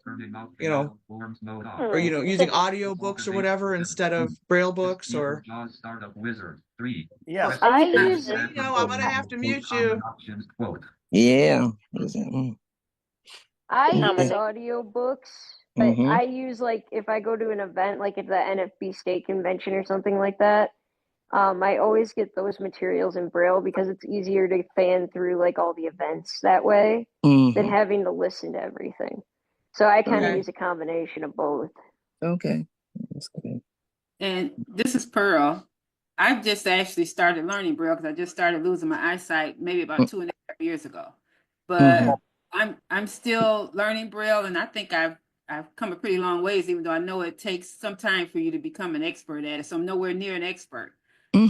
you know, or, you know, using audio books or whatever instead of Braille books or. Yeah. I use. I'm going to have to mute you. Yeah. I use audiobooks, but I use like if I go to an event like at the NFB State Convention or something like that, I always get those materials in Braille because it's easier to fan through like all the events that way than having to listen to everything. So I kind of use a combination of both. Okay. That's good. And this is Pearl. I've just actually started learning Braille because I just started losing my eyesight maybe about 2.5 years ago. But I'm still learning Braille, and I think I've come a pretty long ways, even though I know it takes some time for you to become an expert at it. So I'm nowhere near an expert.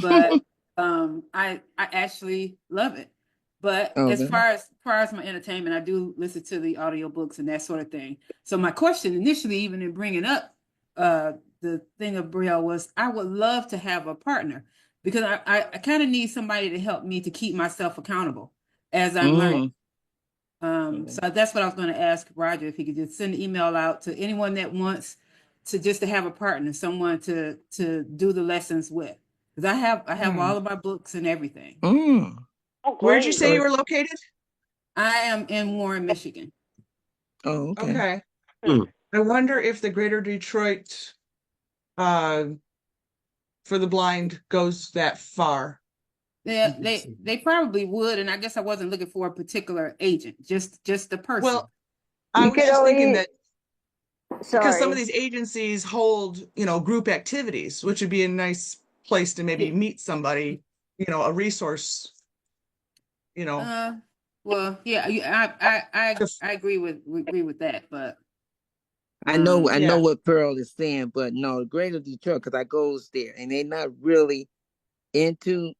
But I actually love it. But as far as my entertainment, I do listen to the audiobooks and that sort of thing. So my question initially, even in bringing up the thing of Braille, was I would love to have a partner because I kind of need somebody to help me to keep myself accountable as I'm learning. So that's what I was going to ask Roger, if he could just send an email out to anyone that wants to have a partner, someone to do the lessons with. Because I have all of my books and everything. Oh, Where'd you say you were located? I am in Warren, Michigan. Oh, Okay. I wonder if the Greater Detroit for the blind goes that far. Yeah, they probably would, and I guess I wasn't looking for a particular agent, just the person. Well, I was just thinking that because some of these agencies hold, group activities, which would be a nice place to maybe meet somebody, a resource, Well, yeah, I agree with that, but I know what Pearl is saying, but no, Greater Detroit, because I goes there and they're not really into,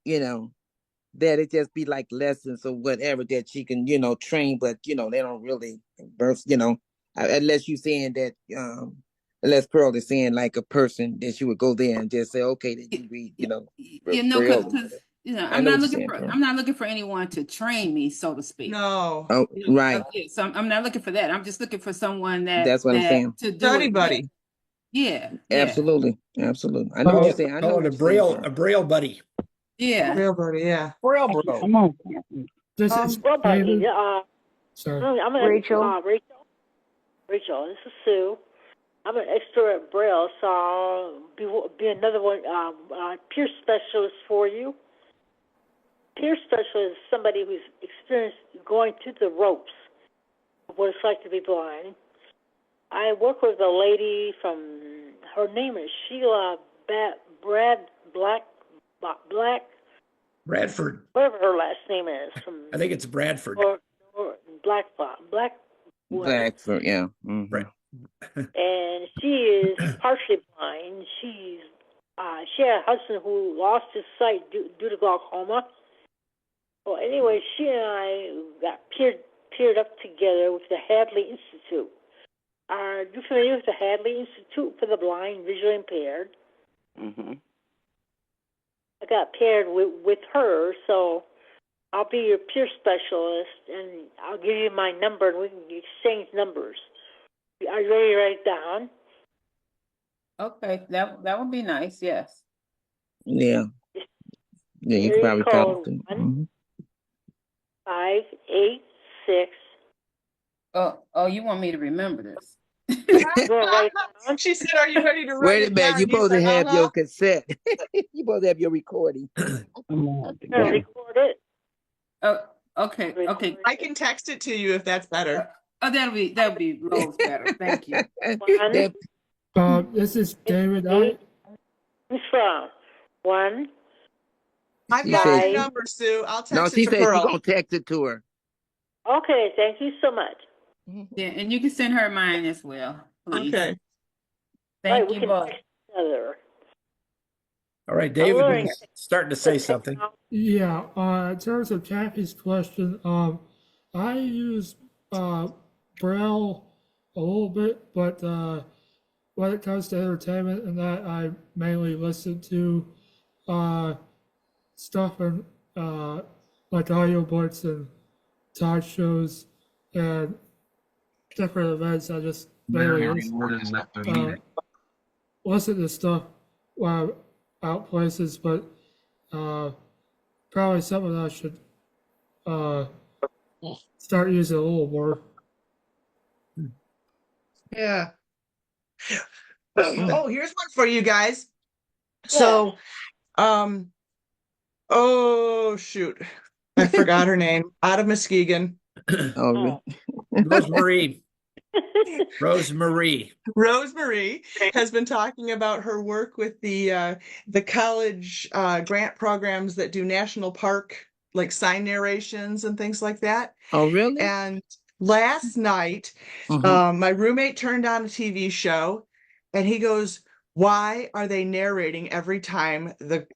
that it just be like lessons or whatever that she can, train, but they don't really birth, unless you saying that, unless Pearl is saying like a person that she would go there and just say, okay, then you read, because I'm not looking for anyone to train me, so to speak. No. Oh, right. So I'm not looking for that. I'm just looking for someone that's what I'm saying. To do anybody. Yeah. Absolutely. I know what you're saying. I know a Braille buddy. Yeah. Braille buddy, yeah. Braille bro. Come on. This is Well, buddy, David. Sorry. I'm Rachel. Rachel, this is Sue. I'm an expert at Braille, so I'll be another one, peer specialist for you. Peer specialist is somebody who's experienced going through the ropes of what it's like to be blind. I work with a lady her name is Sheila Bradford. Whatever her last name is. I think it's Bradford. Or Blackford, yeah. Mm-hmm. And she is partially blind. She had a husband who lost his sight due to glaucoma. Well, anyway, she and I got paired up together with the Hadley Institute. Are you familiar with the Hadley Institute for the Blind, Visually Impaired? Mm-hmm. I got paired with her, so I'll be your peer specialist, and I'll give you my number, and we can exchange numbers. Are you ready to write it down? Okay, that would be nice. Yes. Yeah. Yeah, you can probably talk to them. 586. Oh, you want me to remember this? She said, "Are you ready to write Wait it a minute, down?" you're supposed to have your cassette. You're supposed to have your recording. Record it. Oh, okay. I can text it to you if that's better. Oh, that'll be Rose better. Thank you. This is David. Who's from? 1. I've got your number, Sue. I'll text it to Pearl. No, she said she's gonna text it to her. Okay, thank you so much. Yeah, and you can send her mine as well, please. Okay. Thank you both. All right, David was starting to say something. Yeah, in terms of Jackie's question, I use Braille a little bit, but when it comes to entertainment and that, I mainly listen to stuff and like audiobooks and talk shows and different events. I just mainly listen to stuff while I'm out places, but probably something I should start using a little more. Yeah. Oh, here's one for you guys. So, oh shoot, I forgot her name. Out of Muskegon. Oh, Rosemary. Rosemary has been talking about her work with the college grant programs that do national park like sign narrations and things like that. Oh, really? And last night, my roommate turned on a TV show, and he goes, "Why are they narrating every time the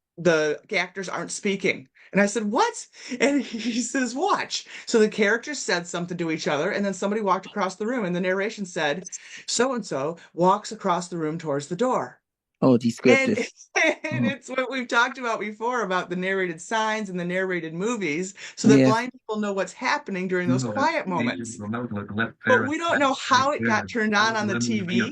actors aren't speaking?" And I said, "What?" And he says, "Watch." So the characters said something to each other, and then somebody walked across the room, and the narration said, "So-and-so walks across the room towards the door." Oh, descriptive. And it's what we've talked about before about the narrated signs and the narrated movies so that blind people know what's happening during those quiet moments. But we don't know how it got turned on the TV.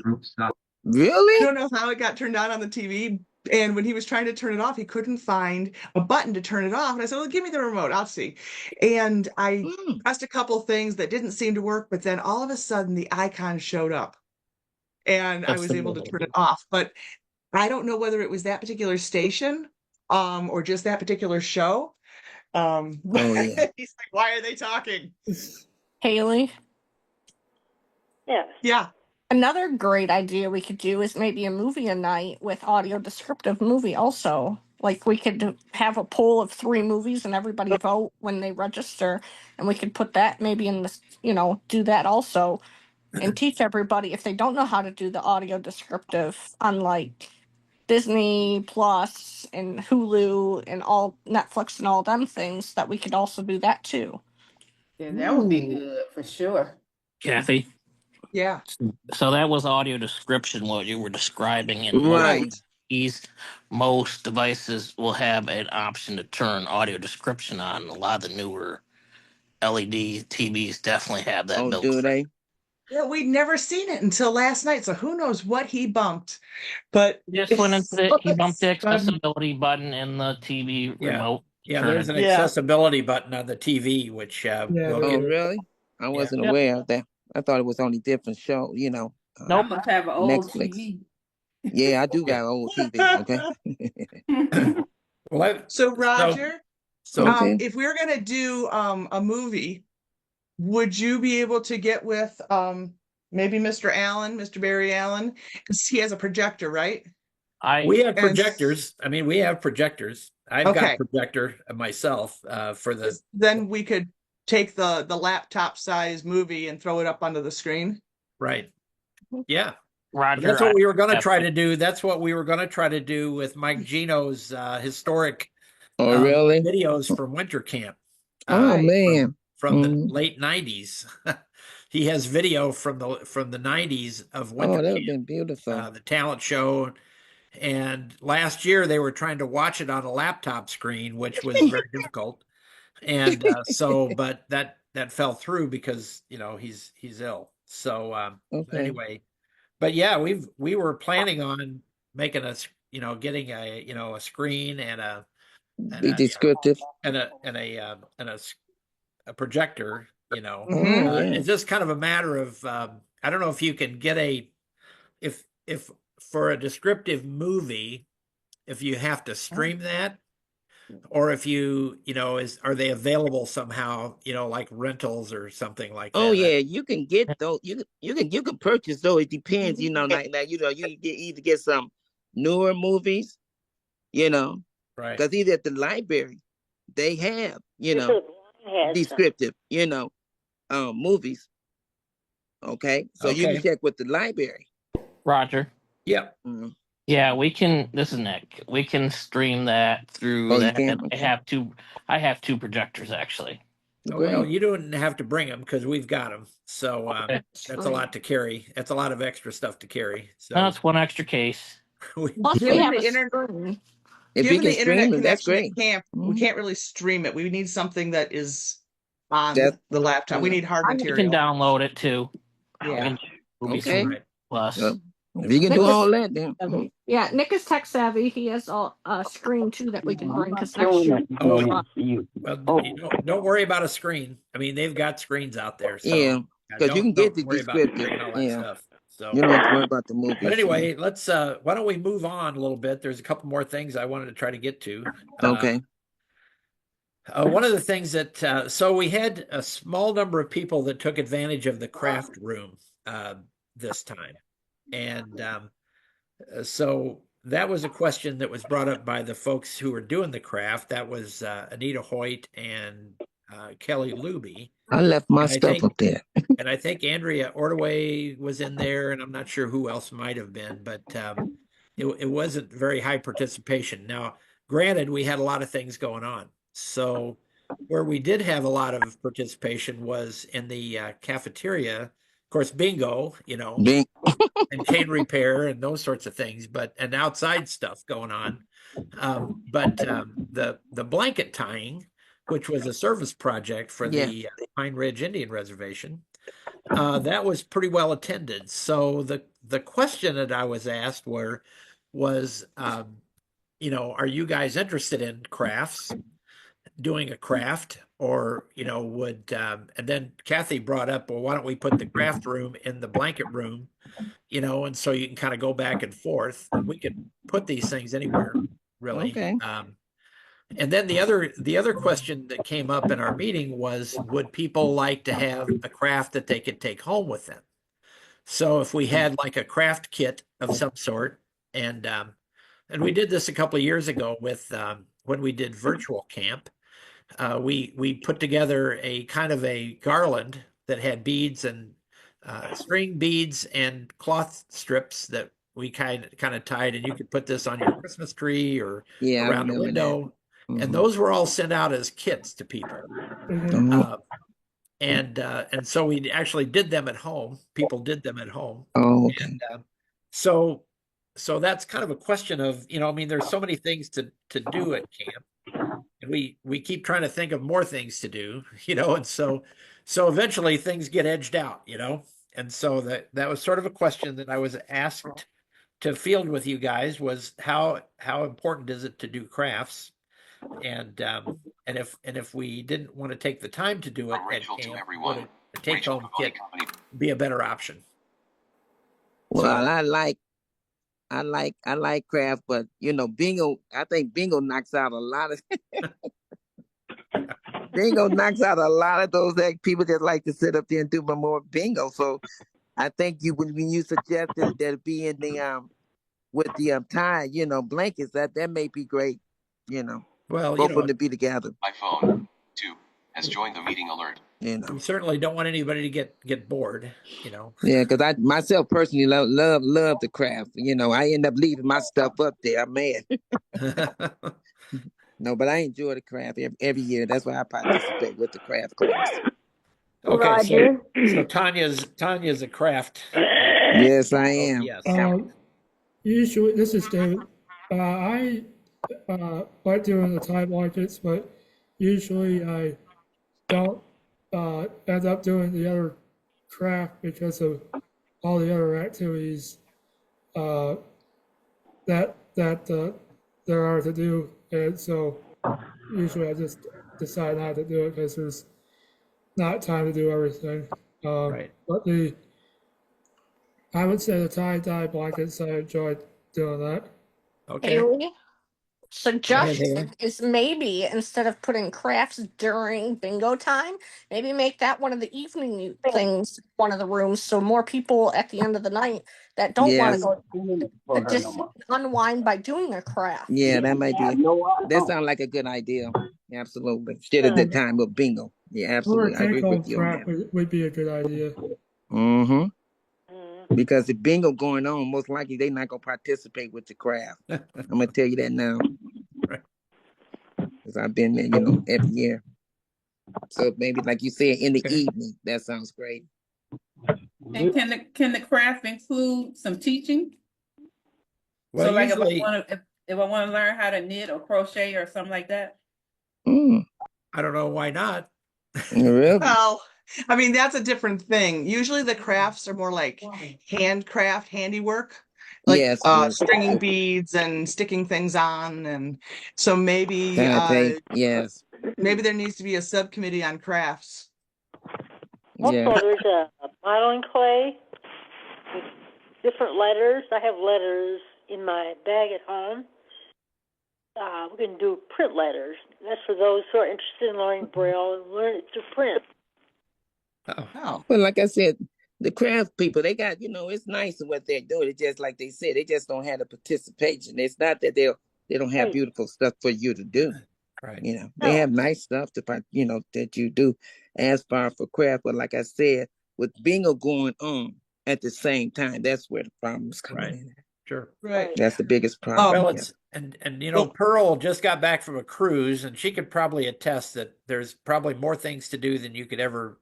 Really? I don't know how it got turned on the TV. And when he was trying to turn it off, he couldn't find a button to turn it off. And I said, well, give me the remote. I'll see. And I pressed a couple things that didn't seem to work. But then all of a sudden, the icon showed up. And I was able to turn it off. But I don't know whether it was that particular station or just that particular show. He's like, why are they talking? Haley? Yes. Yeah. Another great idea we could do is maybe a movie a night with audio descriptive movie also. Like we could have a poll of 3 movies and everybody vote when they register. And we could put that maybe in the, do that also and teach everybody if they don't know how to do the audio descriptive on like Disney Plus and Hulu and all Netflix and all them things, that we could also do that too. Yeah, that would be good for sure. Kathy. Yeah. So that was audio description, what you were describing. And Right. most devices will have an option to turn audio description on. A lot of the newer LED TVs definitely have that built in. Do they? Yeah, we'd never seen it until last night. So who knows what he bumped. But Just went into he bumped the accessibility button in the TV remote. Yeah, there's an accessibility button on the TV, which really? I wasn't aware of that. I thought it was only different show, Nope. I must have an old Netflix. TV. Yeah, I do got an old TV. Okay. So Roger, okay. if we were gonna do a movie, would you be able to get with maybe Mr. Allen, Mr. Barry Allen, because he has a projector, right? We have projectors. I mean, we have projectors. I've got a projector myself for the. Then we could take the laptop size movie and throw it up onto the screen. Right. Yeah. Roger. That's what we were going to try to do. That's what we were going to try to do with Mike Gino's historic videos from winter camp. Man. From the late 90s. He has video from the 90s of winter camp. That would have been beautiful. The talent show. And last year they were trying to watch it on a laptop screen, which was very difficult. And but that fell through because, he's ill. So anyway, but yeah, we were planning on making getting a screen and a descriptive and a projector, It's just kind of a matter of I don't know if you can get if for a descriptive movie, if you have to stream that, or if are they available somehow, like rentals or something like that? Oh yeah, you can get those. You can purchase those. It depends, you either get some newer movies, right? Because either at the library, they have, descriptive, movies. Okay, so you can check with the library. Roger. Yep. Yeah, we can. This is Nick. We can stream that through that. I have two projectors actually. Well, you don't have to bring them because we've got them. So that's a lot to carry. That's a lot of extra stuff to carry. So that's one extra case. Plus, we have a screen. If we can stream it, that's great. We can't really stream it. We need something that is on the laptop. We need hard material. You can download it too. Yeah. Okay. Plus. Yep. If you can do all that, then. Yeah, Nick is tech savvy. He has a screen too that we can bring because next year. Don't worry about a screen. I mean, they've got screens out there. So yeah, because you can get the descriptive. Stuff. So you don't have to worry about the movie. But anyway, let's. Why don't we move on a little bit? There's a couple more things I wanted to try to get to. Okay. One of the things that so we had a small number of people that took advantage of the craft room this time. And so that was a question that was brought up by the folks who were doing the craft. That was Anita Hoyt and Kelly Luby. I left my stuff up there. And I think Andrea Ordway was in there, and I'm not sure who else might have been, but it wasn't very high participation. Now, granted, we had a lot of things going on. So where we did have a lot of participation was in the cafeteria. Of course, bingo, and cane repair and those sorts of things, and outside stuff going on. But the blanket tying, which was a service project for the Pine Ridge Indian Reservation, that was pretty well attended. So the question that I was asked was, are you guys interested in crafts, doing a craft, or would and then Kathy brought up, well, why don't we put the craft room in the blanket room, and so you can kind of go back and forth, and we could put these things anywhere, really. Okay. And then the other question that came up in our meeting was, would people like to have a craft that they could take home with them? So if we had like a craft kit of some sort, and we did this a couple of years ago with when we did virtual camp, we put together a kind of a garland that had beads and string beads and cloth strips that we kind of tied, and you could put this on your Christmas tree or around the window. And those were all sent out as kits to people. And so we actually did them at home. People did them at home. Oh, okay. And so that's kind of a question of, there's so many things to do at camp. And we keep trying to think of more things to do, and so eventually things get edged out, And so that was sort of a question that I was asked to field with you guys, was how important is it to do crafts? And if we didn't want to take the time to do it at camp, would a take-home kit be a better option? Well, I like craft, but bingo. I think bingo knocks out a lot of bingo knocks out a lot of those people that like to sit up there and do more bingo. So I think when you suggested that it be in the with the tie, blankets, that may be great. Well, both of them to be together. My phone 2 has joined the meeting alert. We certainly don't want anybody to get bored, Yeah, because I myself personally love the craft. I end up leaving my stuff up there. I'm mad. No, but I enjoy the craft every year. That's why I participate with the craft class. Okay, so Tanya's a craft. Yes, I am. Yes. Usually, this is David. I like doing the tie blankets, but usually I don't end up doing the other craft because of all the other activities that there are to do, and so usually I just decide not to do it because there's not time to do everything. Right. But I would say the tie-dye blankets, I enjoyed doing that. Okay. Haley? Suggestion is maybe instead of putting crafts during bingo time, maybe make that one of the evening things, one of the rooms, so more people at the end of the night that don't want to go just unwind by doing a craft. Yeah, that might be. That sounds like a good idea. Absolutely. Instead of the time of bingo. Yeah, absolutely. I agree with you on that. Would be a good idea. Mm-hmm. Because if bingo going on, most likely they're not gonna participate with the craft. I'm gonna tell you that now. Right. Because I've been there, every year. So maybe, like you said, in the evening, that sounds great. And can the craft include some teaching? Well, so, like usually, if I want to learn how to knit or crochet or something like that. I don't know why not. Really? Well, I mean, that's a different thing. Usually the crafts are more like handcraft, handiwork, like stringing beads and sticking things on. And so maybe, maybe there needs to be a subcommittee on crafts. Also, there's a modeling clay, different letters. I have letters in my bag at home. We can do print letters. That's for those who are interested in learning Braille and learn it through print. Oh. Well, like I said, the craft people, they got, it's nice in what they're doing. It's just like they said, they just don't have the participation. It's not that they don't have beautiful stuff for you to do. Right. They have nice stuff to, that you do as far for craft. But like I said, with bingo going on at the same time, that's where the problems come in. Sure. Right. That's the biggest problem. Well, it's and Pearl just got back from a cruise, and she could probably attest that there's probably more things to do than you could ever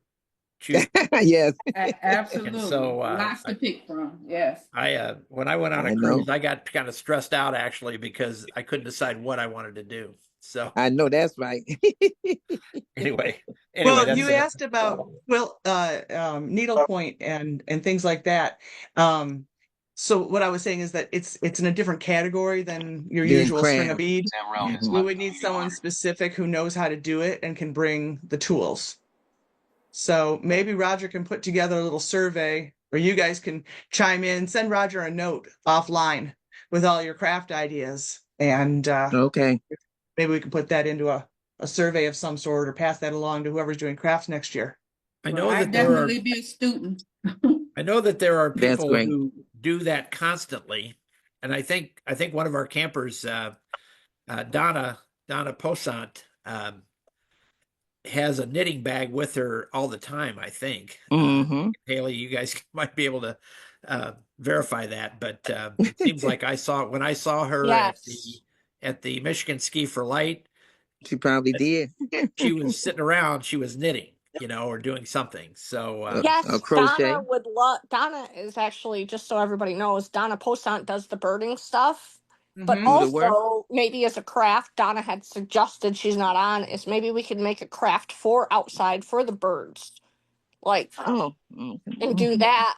choose. Yes. Absolutely. so, Lots to pick from. Yes. When I went on I a know. cruise, I got kind of stressed out actually because I couldn't decide what I wanted to do. So I know that's right. anyway, Well, that's you asked about needlepoint and things like that. So what I was saying is that it's in a different category than your Then usual string of craft. beads. Sam Rao has Mhm. We left would the need meeting someone alert. specific who knows how to do it and can bring the tools. So maybe Roger can put together a little survey, or you guys can chime in, send Roger a note offline with all your craft ideas, and Okay. maybe we can put that into a survey of some sort or pass that along to whoever's doing crafts next year. I know I'd that there are. definitely be a student. I know that there are That's people great. who do that constantly, and I think one of our campers, Donna Posant, has a knitting bag with her all the time. I think Mm-hmm. Haley, you guys might be able to verify that, but it seems like when I saw her Yes. at the Michigan Ski for Light, She probably did. she was sitting around, she was knitting, or doing something. So Yes, crochet. Donna would love. Donna is actually, just so everybody knows, Donna Posant does the birding stuff. But Do the work. also, maybe as a craft, Donna had suggested, she's not on, is maybe we could make a craft for outside for the birds, like, Oh. and do that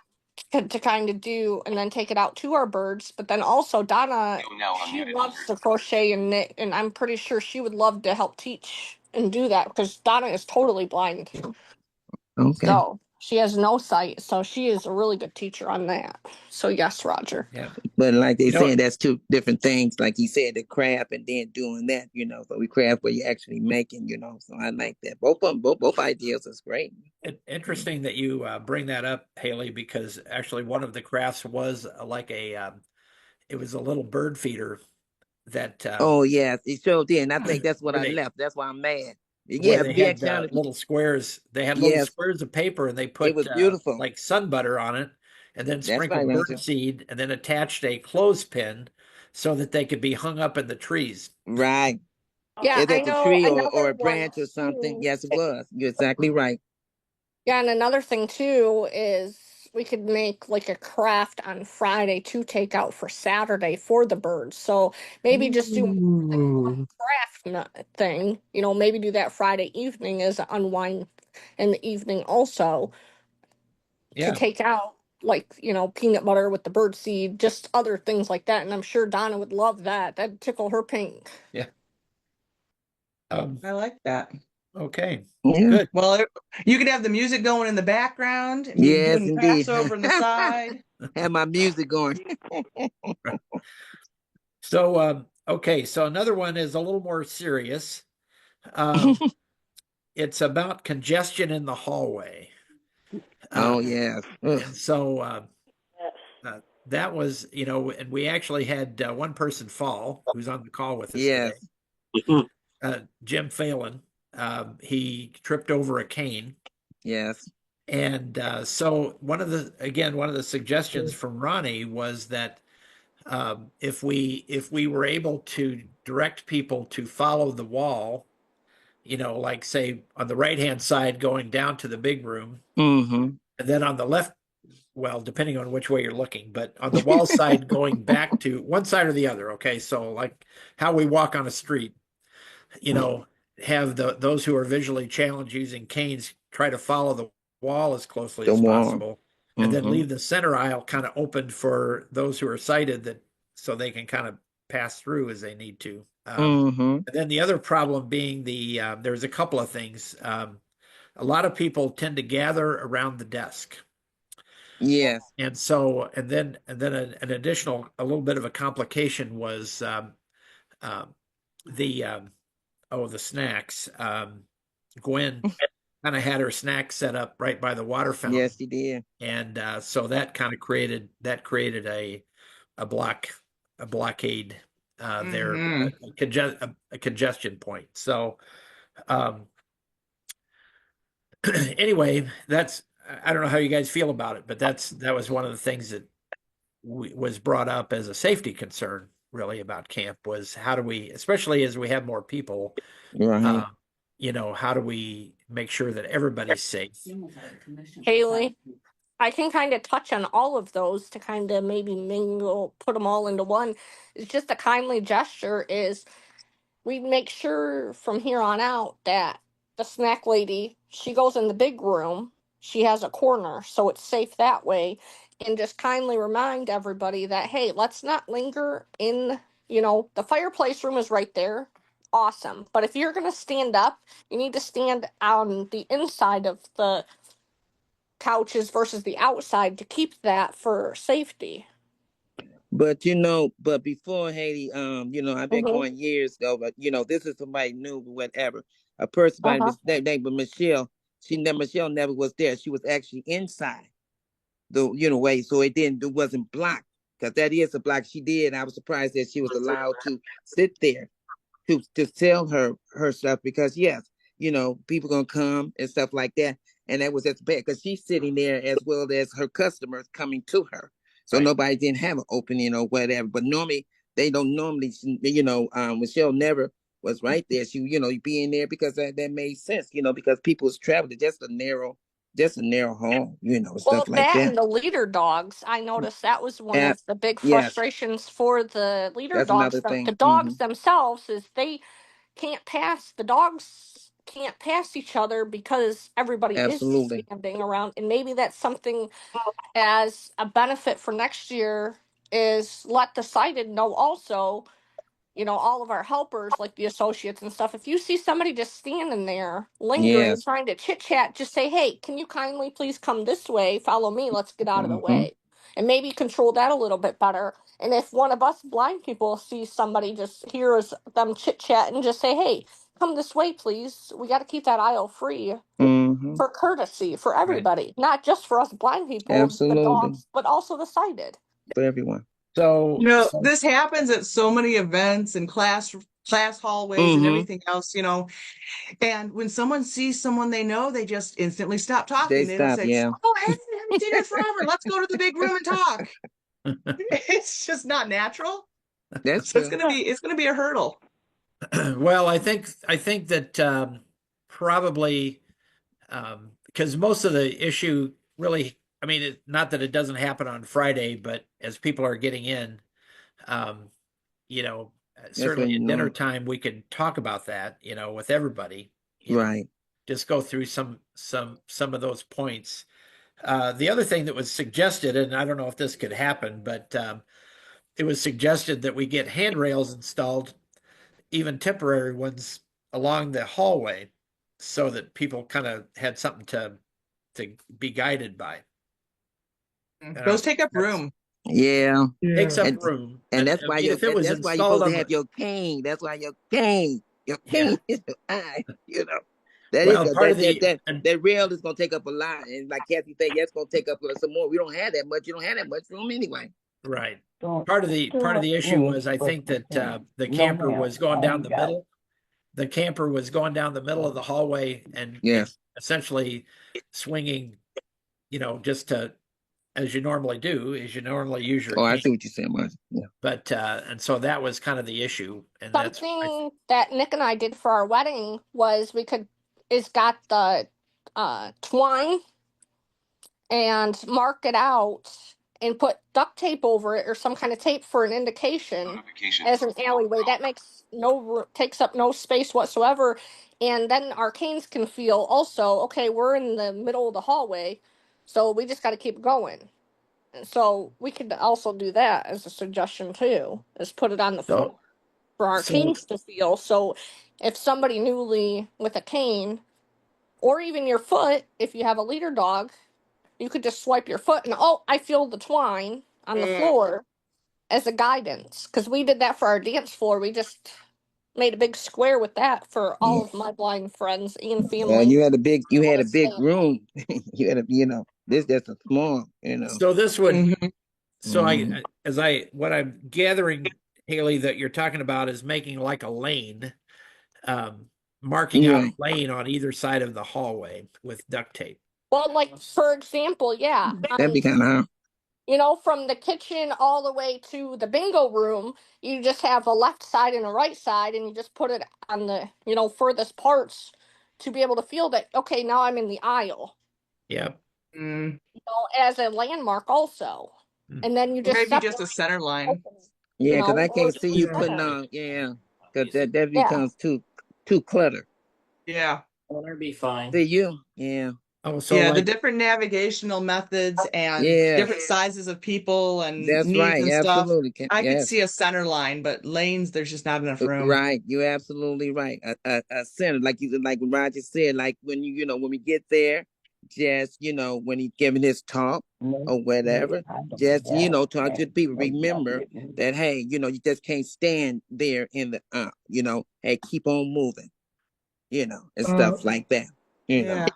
to kind of do, and then take it out to our birds. But then also, Donna, You now she unmuted. loves to crochet and knit, and I'm pretty sure she would love to help teach and do that because Donna is totally blind. Okay. So she has no sight. So she is a really good teacher on that. So yes, Roger. yeah. But like they You know- said, that's two different things. Like he said, the craft and then doing that, So we craft where you're actually making, So I like that. Both of them, both ideas is great. Interesting that you bring that up, Haley, because actually one of the crafts was like it was a little bird feeder that. Oh yes, it sure did. And I think that's what where I they- left. That's why I'm mad. where Yeah, they be had actually. little squares. They had little Yes. squares of paper, and they put It was beautiful. like sun butter on it, and then That's sprinkled right, bird Roger. seed, and then attached a clothespin so that they could be hung up in the trees. Right. Yeah, Either I it's a know tree or another a branch one or something. too. Yes, it was. You're exactly right. Yeah, and another thing too is we could make like a craft on Friday to take out for Saturday for the birds. So maybe just do Ooh. craft thing, maybe do that Friday evening as an unwind in the evening also Yeah. to take out like, peanut butter with the bird seed, just other things like that. And I'm sure Donna would love that. That'd tickle her pink. Yeah. I like that. Okay. Yeah. Good. Well, you could have the music going in the background. And Yes, doing indeed. crafts over on the side. Have my music going. So okay, so another one is a little more serious. It's about congestion in the hallway. Oh yes. Ugh. And so that was, and we actually had one person fall who's on the call with us Yes. today. Jim Phelan. He tripped over a cane. Yes. And so one of the suggestions from Ronnie was that if we were able to direct people to follow the wall, like say on the right-hand side going down to the big room, Mm-hmm. and then on the left, well, depending on which way you're looking, but on the wall side going back to one side or the other. Okay, so like how we walk on a street, have those who are visually challenged using canes try to follow the wall as closely as possible, and then leave the center aisle kind of open for those who are sighted so they can kind of pass through as they need to. And then the other problem being there's a couple of things. A lot of people tend to gather around the desk. Yes. And so, and then an additional, a little bit of a complication was the snacks. Gwen kind of had her snacks set up right by the water fountain. Yes, she did. And so that kind of created a blockade there, a congestion point. So anyway, I don't know how you guys feel about it, but that was one of the things that was brought up as a safety concern really about camp was how do we, especially as we have more people, right. how do we make sure that everybody's safe? Haley, I can kind of touch on all of those to kind of maybe mingle, put them all into one. It's just a kindly gesture is we make sure from here on out that the snack lady, she goes in the big room, she has a corner, so it's safe that way. And just kindly remind everybody that, hey, let's not linger in, the fireplace room is right there. Awesome. But if you're going to stand up, you need to stand on the inside of the couches versus the outside to keep that for safety. But but before Haiti, I've been going years ago, but this is somebody new, whatever. A person by name of Michelle. Michelle never was there. She was actually inside the way, so it wasn't blocked, because that is a block. She did. I was surprised that she was allowed to sit there to sell her stuff, because yes, people gonna come and stuff like that, and that was just bad because she's sitting there as well as her customers coming to her. So nobody didn't have an opening or whatever. But normally they don't normally, Michelle never was right there. She, be in there because that made sense, because people was traveling just a narrow hall, stuff like that. And the leader dogs, I noticed that was one of the big frustrations for the leader dogs. The dogs themselves is the dogs can't pass each other because everybody is standing around. And maybe that's something as a benefit for next year is let the sighted know also, all of our helpers, like the associates and stuff, if you see somebody just standing there lingering, trying to chit chat, just say, hey, can you kindly please come this way, follow me, let's get out of the way, and maybe control that a little bit better. And if one of us blind people sees somebody, just hears them chit chat and just say, hey, come this way please, we got to keep that aisle free for courtesy for everybody, not just for us blind people, the dogs, but also the sighted, for everyone. So this happens at so many events and class hallways and everything else, and when someone sees someone they know, they just instantly stop talking. They don't say, oh, hey, I haven't seen you forever, let's go to the big room and talk. It's just not natural. It's gonna be a hurdle. Well, I think that probably because most of the issue really, I mean, not that it doesn't happen on Friday, but as people are getting in, certainly at dinner time, we can talk about that, with everybody. Right. Just go through some of those points. The other thing that was suggested, and I don't know if this could happen, but it was suggested that we get handrails installed, even temporary ones, along the hallway, so that people kind of had something to be guided by. Those take up room. Yeah. Takes up room. And that's why you're supposed to have your cane. That's why your cane is your eye, that rail is gonna take up a lot. And like Kathy said, it's gonna take up some more. We don't have that much. You don't have that much room anyway. Right. Part of the issue was, I think, that the camper was going down the middle. The camper was going down the middle of the hallway and essentially swinging, just to, as you normally do, is you normally use your cane. I see what you're saying, Martin. Yeah. But and so that was kind of the issue. And something that Nick and I did for our wedding was got the twine and mark it out and put duct tape over it or some kind of tape for an indication as an alleyway. That takes up no space whatsoever. And then our canes can feel also, okay, we're in the middle of the hallway, so we just got to keep going. And so we could also do that as a suggestion too, is put it on the floor for our canes to feel. So if somebody newly with a cane, or even your foot, if you have a leader dog, you could just swipe your foot and, I feel the twine on the floor as a guidance. Because we did that for our dance floor. We just made a big square with that for all of my blind friends and family. You had a big room. You had this just a small, So this would, what I'm gathering, Haley, that you're talking about is making like a lane, marking out a lane on either side of the hallway with duct tape. Well, like, for example, that'd be kind of hard. From the kitchen all the way to the bingo room, you just have a left side and a right side, and you just put it on the, furthest parts to be able to feel that, okay, now I'm in the aisle, Yeah. Mm, you know, as a landmark also. And then you just maybe separate, just a center line. Yeah, you because know, I can't see you Yeah. putting on. Yeah, because that yeah. becomes too cluttered. Yeah. That'll be fine. See you? Yeah. Oh, so Yeah, the like, different navigational methods and Yeah. different sizes of people and That's needs right. and stuff. Absolutely. I could Yes. see a center line, but lanes, there's just not enough room. Right. You're absolutely right. A center, like like Roger said, like when when we get there, just when he's giving his talk or whatever, just talk to the people. Remember that hey, you just can't stand there in the hey, keep on moving, and stuff like that. You know. Yeah.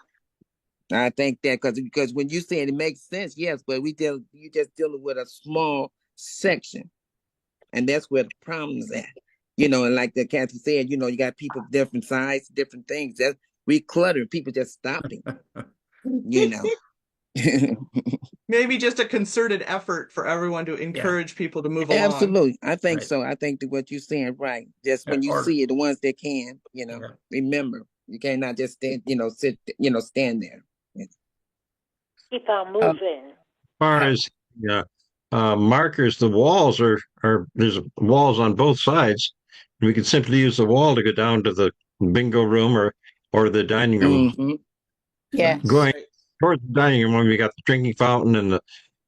I think that because when you say it makes sense, yes, but you just dealing with a small section, and that's where the problem is at. And like the Kathy said, you got people of different size, different things. That we clutter, people just stopping. Maybe just a concerted effort for everyone to encourage people to move along. Absolutely, I think so. I think that what you're saying, right? Just when you see it, the ones that can, remember, you cannot just stand, sit, stand there. Keep on moving. As far as markers, the walls are there's walls on both sides. We can simply use the wall to go down to the bingo room or the dining room. Mm-hmm. Yeah. Going towards the dining room, we got the drinking fountain and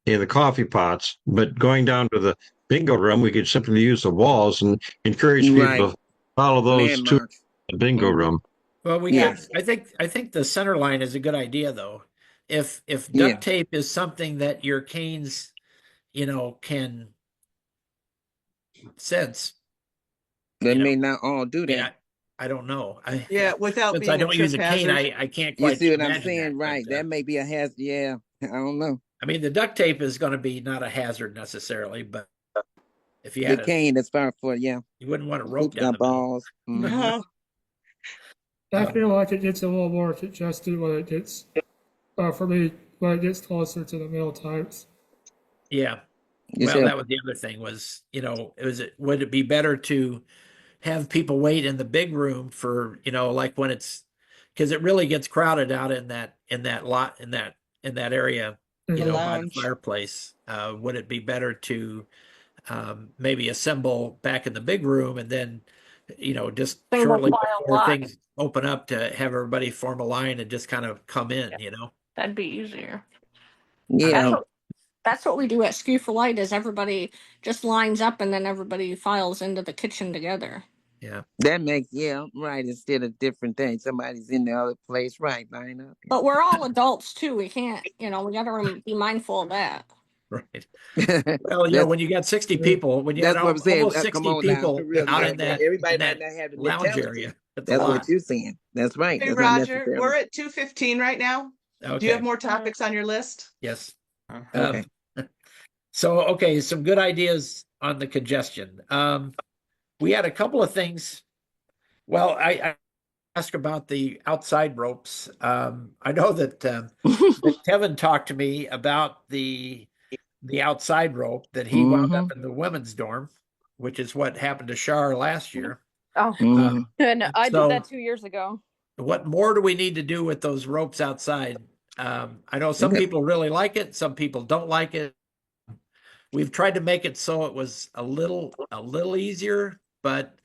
the coffee pots. But going down to the bingo room, we could simply use the walls and encourage people to follow those to the bingo room. Well, we got. I think the center line is a good idea, though. If duct tape is something that your canes, can sense, they may not all do that. I don't know. Without since being I don't use a cane, hazard. I can't quite. You see what I'm imagine saying, right? That may be a hazard. Yeah, I don't know. I mean, the duct tape is going to be not a hazard necessarily, but if you had the cane, as far for you wouldn't want to rope down the balls. No. I feel like it gets a little more congested when it gets, for me, when it gets closer to the meal times. Yeah. Well, that was the other thing was, would it be better to have people wait in the big room for, like when it's, because it really gets crowded out in that lot, in that area, by the fireplace. Would it be better to maybe assemble back in the big room and then, just shortly before things open up to have everybody form a line and just kind of come in, That'd be easier. Yeah. That's what we do at Skew for Light is everybody just lines up and then everybody files into the kitchen together. Yeah. That makes, right. Instead of different things. Somebody's in the other place, right, line up. But we're all adults too. We can't, we got to be mindful of that. Right. Well, when you got 60 people, when you got almost 60 people out in that, everybody might not have the lounge area. That's what you're saying. That's right. Hey, Roger, we're at 2:15 right now. Okay. Do you have more topics on your list? Yes. Okay. So, some good ideas on the congestion. We had a couple of things. Well, I asked about the outside ropes. I know that, that Kevin talked to me about the outside rope that he wound up in the women's dorm, which is what happened to Shar last year. Oh, and I did that 2 years ago. What more do we need to do with those ropes outside? I know some people really like it. Some people don't like it. We've tried to make it so it was a little easier, but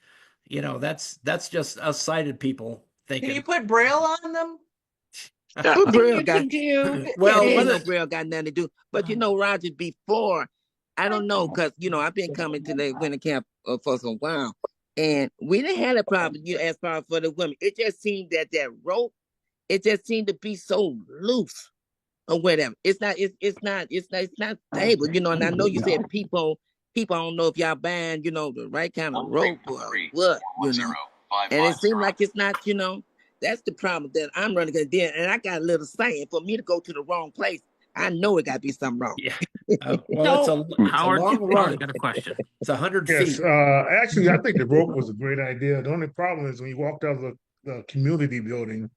that's just us sighted people thinking. Can you put Braille on them? Braille got Braille got nothing to do. But Roger, before, I don't know, because I've been coming to the winter camp for some while, and we didn't have a problem. As far for the women, it just seemed that rope, it just seemed to be so loose or whatever. It's not stable, And I know you said people don't know if y'all buying, the right kind of rope or what, And it seemed like it's not, That's the problem that I'm running against. And I got a little saying for me to go to the wrong place. I know it got to be something wrong. Yeah. Well, it's a long run. Got a question. It's 100 feet. Actually, I think the rope was a great idea. The only problem is when you walked out of the community building,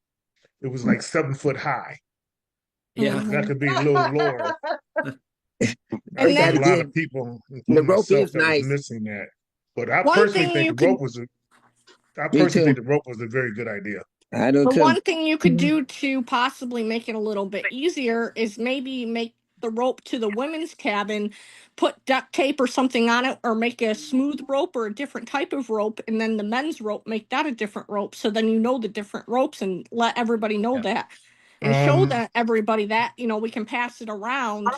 it was like 7 foot high. Yeah, that could be a little lower. I And think then- a lot of people, The including rope myself, is that was nice. missing that. But I One personally thing think you the can- rope was a. I Me personally too. think the rope was a very good idea. I do The too. one thing you could do to possibly make it a little bit easier is maybe make the rope to the women's cabin, put duct tape or something on it, or make a smooth rope or a different type of rope, and then the men's rope, make that a different rope. So then you know the different ropes and let everybody know that. And show that everybody that, we can pass it around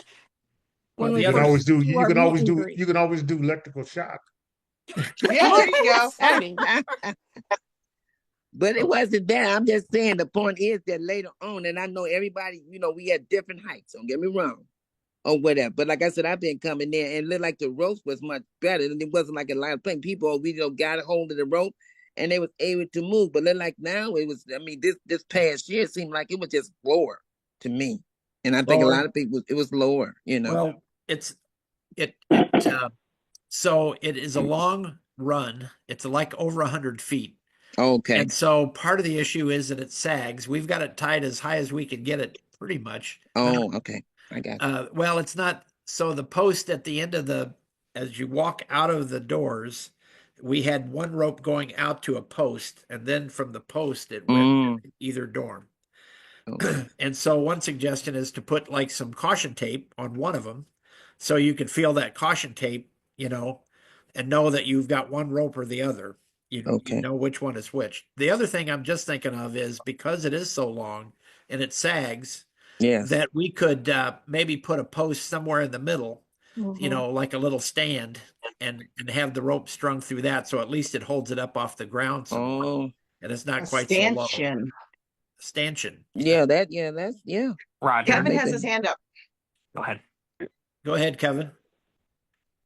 when we You can always do. You our can meet always and do. greet. You can always do electrical shock. Yeah, there you go. But it wasn't that. I'm just saying the point is that later on, and I know everybody, we had different heights. Don't get me wrong, or whatever. But like I said, I've been coming there and it looked like the rope was much better, and it wasn't like a lot of playing people. We got a hold of the rope, and they was able to move. But look like now it was. I mean, this past year seemed like it was just lower to me, and I think a lot of people it was lower. Well, so it is a long run. It's like over 100 feet. Okay. And so part of the issue is that it sags. We've got it tied as high as we can get it, pretty much. Oh, okay. I got you. Well, it's not. So the post at the end of as you walk out of the doors, we had one rope going out to a post, and then from the post it went to either dorm. Okay. And so one suggestion is to put like some caution tape on one of them, so you can feel that caution tape, and know that you've got one rope or the other. You know which one is which. The other thing I'm just thinking of is because it is so long and it sags, that we could maybe put a post somewhere in the middle, like a little stand, and have the rope strung through that, so at least it holds it up off the ground somewhat, and it's not quite so low. Stanchion. Yeah. Roger. Kevin has his hand up. Go ahead, Kevin.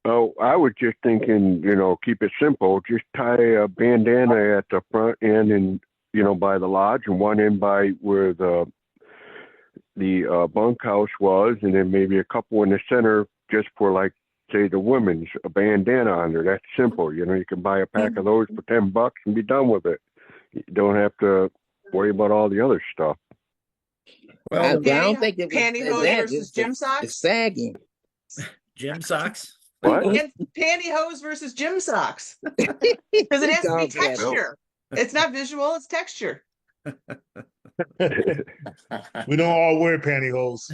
Oh, I was just thinking, keep it simple. Just tie a bandana at the front end and, by the lodge, and one end by where the bunkhouse was, and then maybe a couple in the center just for, like, say, the women's, a bandana on there. That's simple. You can buy a pack of those for $10 and be done with it. You don't have to worry about all the other stuff. Well, I don't think it was pantyhose versus gym socks. It's sagging. Gym socks. What? It's pantyhose versus gym socks. Because it has to be texture. It's not visual, it's texture. We don't all wear pantyhose.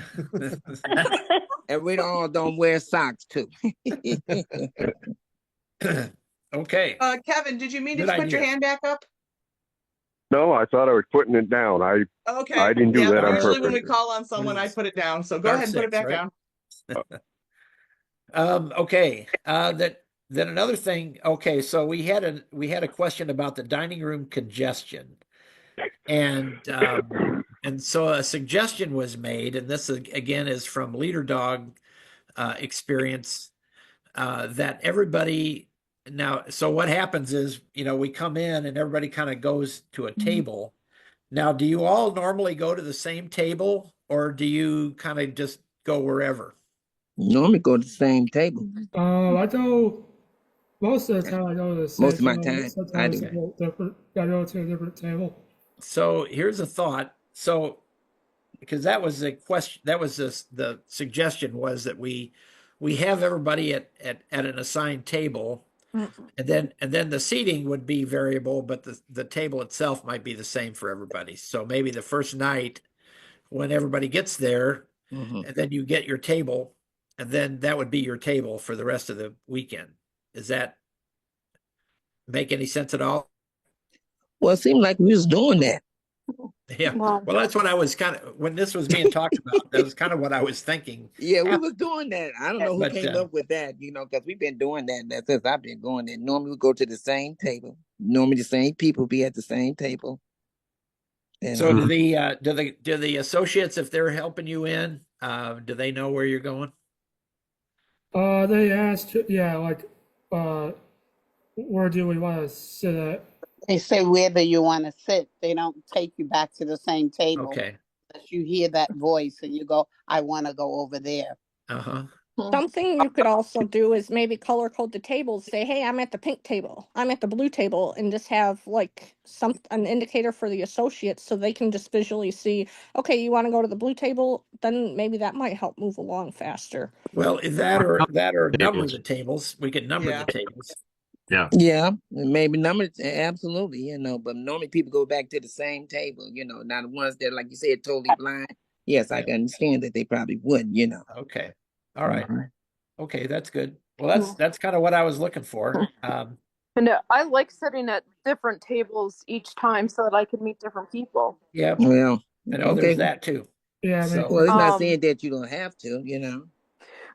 And we all don't wear socks too. Okay. Kevin, did you mean to put your hand back up? No, I thought I was putting it down. I didn't do that on purpose. Usually when we call on someone, I put it down. So go ahead and put it back down. Okay. Then another thing. Okay, so we had a question about the dining room congestion, and so a suggestion was made, and this again is from Leader Dog experience, that everybody now. So what happens is, we come in and everybody kind of goes to a table. Now, do you all normally go to the same table, or do you kind of just go wherever? Normally go to the same table. I go most of the time. I go to the same. Most of my time, I do. I go to a different table. So here's a thought. So, because that was the question, that was the suggestion was that we have everybody at an assigned table, and then the seating would be variable, but the table itself might be the same for everybody. So maybe the first night when everybody gets there, and then you get your table. And then that would be your table for the rest of the weekend. Does that make any sense at all? Well, it seemed like we was doing that. Yeah. Well, that's what I was when this was being talked about, that was kind of what I was thinking. Yeah, we was doing that. I don't know who came up with that, because we've been doing that since I've been going there. Normally we go to the same table. Normally the same people be at the same table. And, so do the associates, if they're helping you in, do they know where you're going? They asked, where do we want to sit at? They say wherever you want to sit. They don't take you back to the same table. Okay. Unless you hear that voice and you go, I want to go over there. Something you could also do is maybe color code the tables. Say, hey, I'm at the pink table. I'm at the blue table, and just have like an indicator for the associates so they can just visually see, okay, you want to go to the blue table, then maybe that might help move along faster. Well, that or number the tables. We could number the tables. Yeah. Yeah, maybe numbers, absolutely, you know, but normally people go back to the same table, you know, not the ones that, like you said, totally blind. Yes, I can understand that they probably would, you know. Okay. All right. Mhm. Okay, that's good. Well, that's kind of what I was looking for. And I like sitting at different tables each time so that I can meet different people. Yeah. Well, I know okay. there's that too. Yeah, So, Well, it's not saying that you don't have to, you know.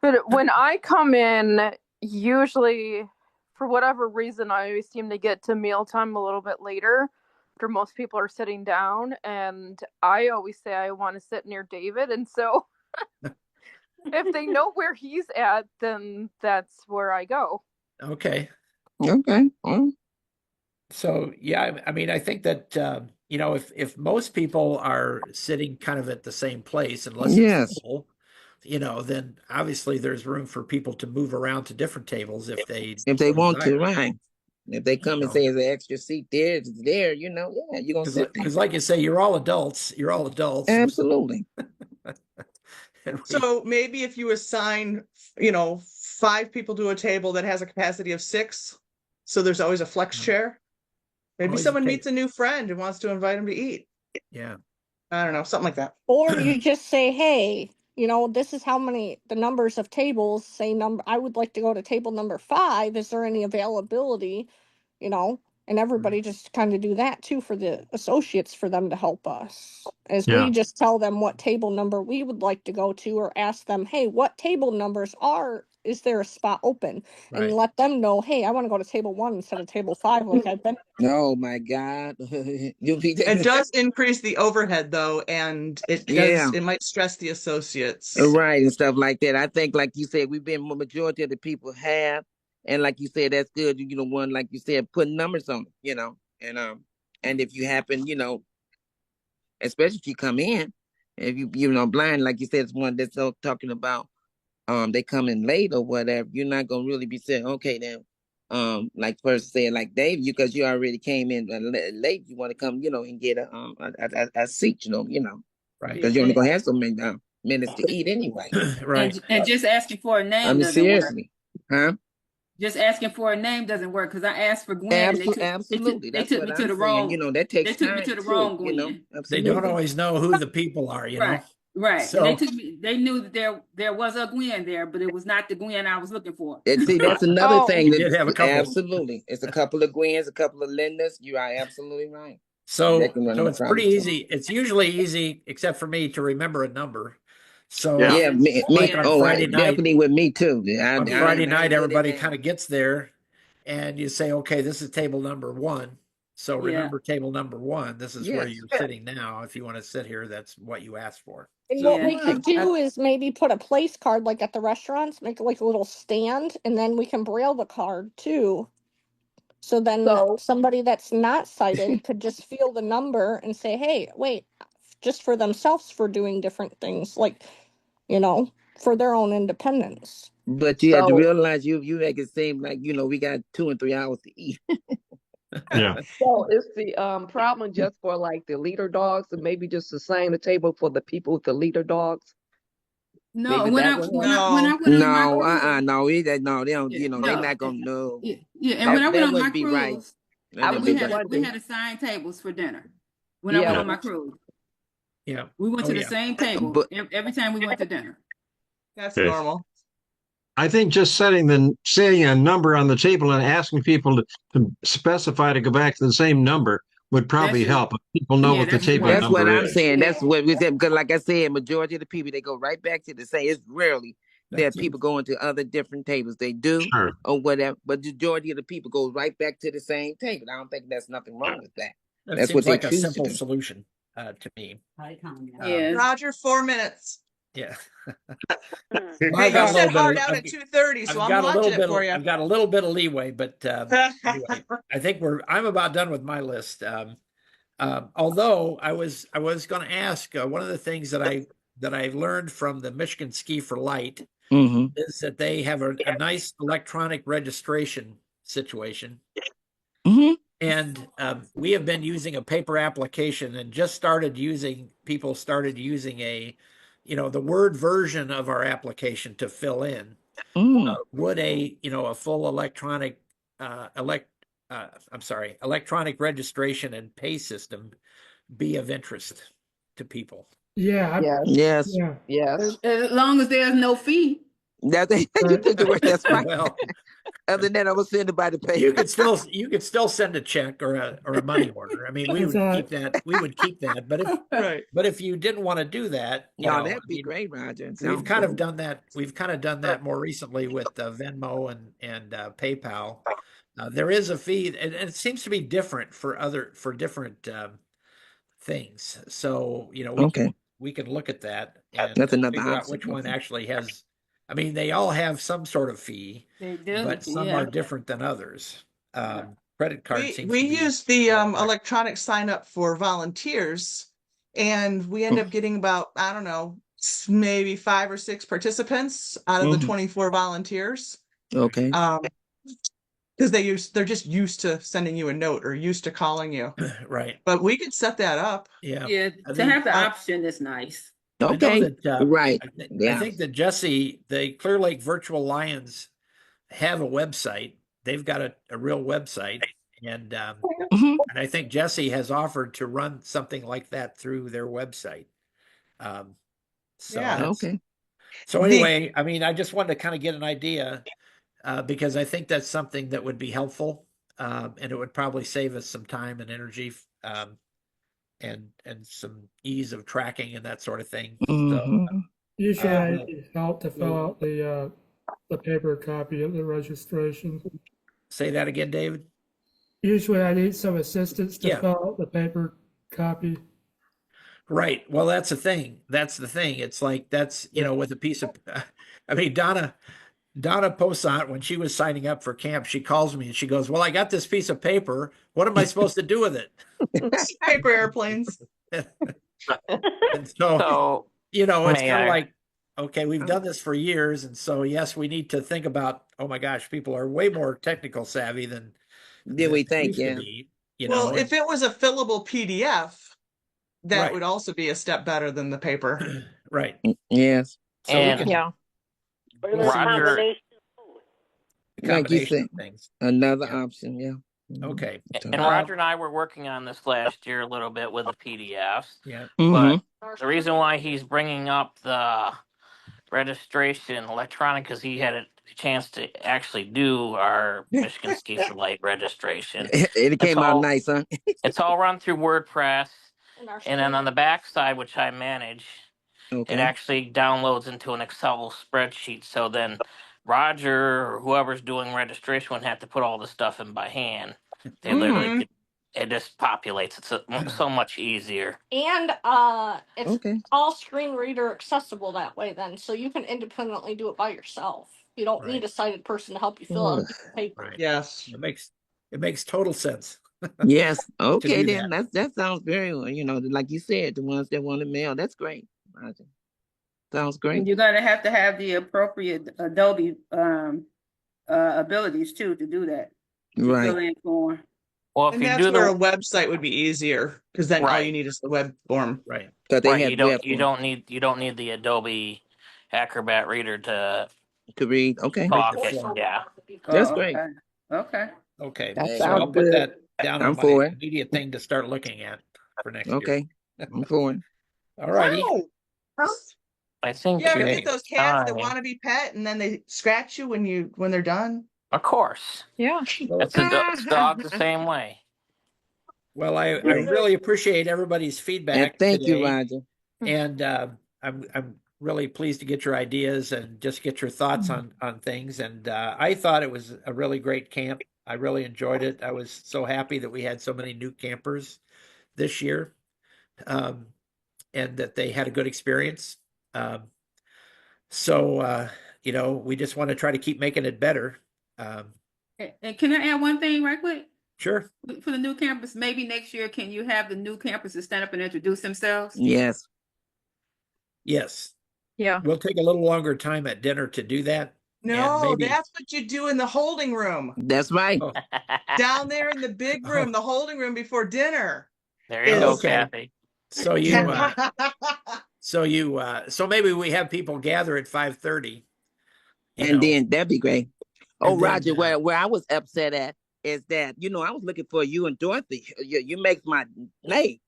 But when I come in, usually for whatever reason, I always seem to get to mealtime a little bit later after most people are sitting down. And I always say I want to sit near David. And so if they know where he's at, then that's where I go. okay. Okay. So yeah, I mean, I think that you know, if most people are sitting kind of at the same place, unless Yes. it's full, you know, then obviously there's room for people to move around to different tables if they so want to, desire. right? If they come and say there's an extra seat there, it's there, you know, yeah, you're gonna sit there. Because like you say, you're all adults. You're all adults. Absolutely. So maybe if you assign, you know, 5 people to a table that has a capacity of 6, so there's always a flex chair. Maybe Always someone a meets a new friend and wants to invite him to eat. Yeah. I don't know, something like that. Or you just say, hey, you know, this is how many, the numbers of tables, say I would like to go to table number 5. Is there any availability? You know, and everybody just kind of do that too for the associates for them to help us. As Yeah. we just tell them what table number we would like to go to, or ask them, hey, what table numbers is there a spot open? Right. And let them know, hey, I want to go to table 1 instead of table 5 like I've been. Oh my God. It does increase the overhead though, and it does it might stress the associates. Right, and stuff like that. I think, like you said, majority of the people have, and like you said, that's good. You know, one, like you said, put numbers on it, you know, and if you happen, you know, especially if you come in, if you know blind, like you said, it's one that's talking about, they come in late or whatever. You're not gonna really be saying, okay, then, like first said, like Dave, because you already came in late, you want to come, you know, and get a seat, you know, right? Because you're only gonna have so many minutes to eat anyway. Right. And just asking for a name I mean, doesn't work. seriously, huh? Just asking for a name doesn't work because I asked for Gwen. Absolutely, They took me to the wrong. You know, that takes They took time me to the too, wrong you know. Gwen. They don't always know who the people are, you know. Right. So, And they knew that there was a Gwen there, but it was not the Gwen I was looking for. And see, that's another thing. You did have a couple. Absolutely, it's a couple of Gwens, a couple of Lindas. You are absolutely right. So it's pretty easy. It's usually easy, except for me, to remember a number. So me like on Friday night, definitely with me too. On Friday night, everybody kind of gets there, and you say, "Okay, this is table number 1." So remember table number 1. This is where you're sitting now. If you want to sit here, that's what you asked for. And what we could do is maybe put a place card like at the restaurants, make like a little stand, and then we can braille the card too. So then somebody that's not sighted could just feel the number and say, hey, wait, just for themselves for doing different things, like, you know, for their own independence. But you have to realize you make it seem like, you know, we got 2 and 3 hours to eat. Yeah. So is the problem just for like the leader dogs, and maybe just assign the table for the people with the leader dogs? No, Maybe when I went on my cruise, they don't. You know, they're not gonna know. Yeah, and when I went on my cruise, right. we had assigned tables for dinner. When I went on my cruise, we went to the same table every time we went to dinner. That's normal. I think just setting a number on the table and asking people to specify to go back to the same number would probably help. People know what the table number is. That's what I'm saying. That's what we said. Because like I said, majority of the people, they go right back to the same. It's rarely that people go into other different tables. They do or whatever. But the majority of the people go right back to the same table. I don't think there's nothing wrong with that. That's what like a simple solution to me. Roger, 4 minutes. Yeah. Hey, you said hard out at 2:30, so I'm watching it for you. I've got a little bit of leeway, but anyway, I think I'm about done with my list. Although I was going to ask, one of the things that I learned from the Michigan Ski for Light is that they have a nice electronic registration situation. And we have been using a paper application and just people started using the Word version of our application to fill in. Would a full electronic electronic registration and pay system be of interest to people? Yeah. Yes. Yeah. Yes. As long as there's no fee. That you took the word. That's right. Well, Other than that, I was send it by the pay. you could still send a check or a money order. I mean, we would keep that. We would keep that. But if you didn't want to do that, That'd be great, Roger. We've kind of done that. We've kind of done that more recently with Venmo and PayPal. There is a fee, and it seems to be different for different things. So we can look at that and That's another figure out option. which one actually has. I mean, they all have some sort of fee, They do, but some are different than others. Credit card seems We to be use the electronic sign up for volunteers, and we end up getting about, I don't know, maybe 5 or 6 participants out of the 24 volunteers. Okay. Because they're just used to sending you a note or used to calling you. Right. But we could set that up. Yeah. Yeah, to have the option is nice. Okay. Right. I think that Jesse, the Clear Lake Virtual Lions have a website. They've got a real website. And and I think Jesse has offered to run something like that through their website. Okay. So anyway, I mean, I just wanted to kind of get an idea because I think that's something that would be helpful, and it would probably save us some time and energy, and some ease of tracking and that sort of thing. So, Usually I need help to fill out the paper copy of the registration. Say that again, David. Usually I need some assistance to fill out the paper copy. Right. Well, that's the thing. It's like with a piece of. I mean, Donna Posant, when she was signing up for camp, she calls me and she goes, "Well, I got this piece of paper. What am I supposed to do with it?" Paper airplanes. And so it's kind of like, okay, we've done this for years, and so yes, we need to think about. Oh my gosh, people are way more technical savvy than we think. Yeah. If it was a fillable PDF, that Right. would also be a step better than the paper. Right. Yes. So Roger, like you said, things. Another option. Yeah. Okay. And Roger and I were working on this last year a little bit with the PDFs. Yeah. But the reason why he's bringing up the registration electronic because he had a chance to actually do our Michigan Ski for Light registration. It came out nice, huh? It's all run through WordPress, and then on the back side, which I manage, it actually downloads into an Excel spreadsheet. So then Roger or whoever's doing registration wouldn't have to put all the stuff in by hand. They literally could, it just populates. It's so much easier. And it's all screen reader accessible that way then, so you can independently do it by yourself. You don't need a sighted person to help you fill out the paper. Right. Yes. It makes total sense. Yes. Okay, do then that sounds very well. Like you said, the ones that want to mail, that's great. Sounds great. You're gonna have to have the appropriate Adobe abilities too to do that. Right. Fill in form. Well, if And you that's do where a website would be easier because then all Right. you need is the web form. Right. you don't need the Adobe Acrobat reader to read. Okay. talk it. Yeah. That's great. Okay. That So sounds I'll put good. that down I'm on for my it. immediate thing to start looking at for next year. Okay. I'm for it. All righty. I think You ever Okay. get those cats that want to be pet and then they scratch you when they're done? Of course. Yeah. It's dog the same way. Well, I really appreciate everybody's feedback. And thank today. you, Roger. And I'm really pleased to get your ideas and just get your thoughts on things. And I thought it was a really great camp. I really enjoyed it. I was so happy that we had so many new campers this year, and that they had a good experience. So we just want to try to keep making it better. And can I add one thing right quick? Sure. For the new campus, maybe next year, can you have the new campuses stand up and introduce themselves? Yes. Yes. Yeah. We'll take a little longer time at dinner to do that. No, maybe- that's what you do in the holding room. That's right. Oh, Down there in the big room, the holding room before dinner. There you go, Okay. Kathy. so so maybe we have people gather at 5:30. And then that'd be great. Oh, And then, Roger, where I was upset at is that, I was looking for you and Dorothy. You make my name,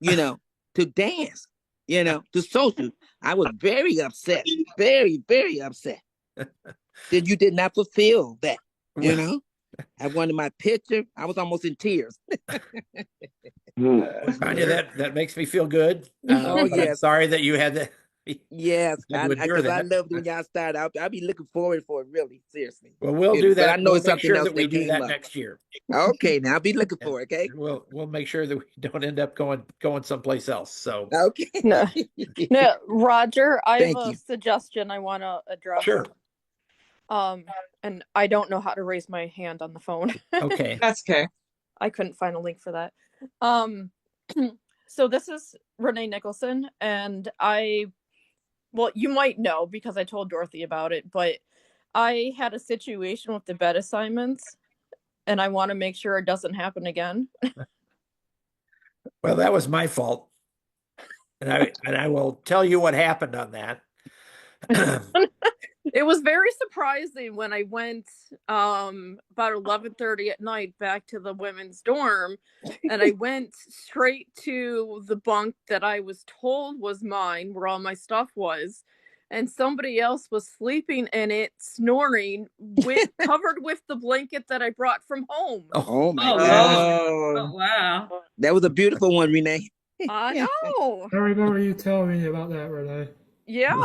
to dance, to social. I was very upset, very, very upset that you did not fulfill that, I wanted my picture. I was almost in tears. Tanya, that makes me feel good. Oh, But I'm yes. sorry that you had to. Yes, had to endure because I that. loved when y'all started. I'll be looking forward for it, really, seriously. Well, we'll do that. But I know We'll it's make something sure else that we do came that up. next year. Okay, now I'll be looking for it. Okay, We'll make sure that we don't end up going someplace else. So okay. No, no, Roger, I have Thank a you. suggestion I want to address. Sure. And I don't know how to raise my hand on the phone. Okay. That's okay. I couldn't find a link for that. So this is Renee Nicholson, and well, you might know because I told Dorothy about it, but I had a situation with the bed assignments, and I want to make sure it doesn't happen again. Well, that was my fault, and I will tell you what happened on that. It was very surprising when I went about 11:30 at night back to the women's dorm, and I went straight to the bunk that I was told was mine, where all my stuff was, and somebody else was sleeping in it, snoring, covered with the blanket that I brought from home. Oh my Oh, God. Oh, wow. That was a beautiful one, Renee. I know. I remember you telling me about that, Renee. Yeah,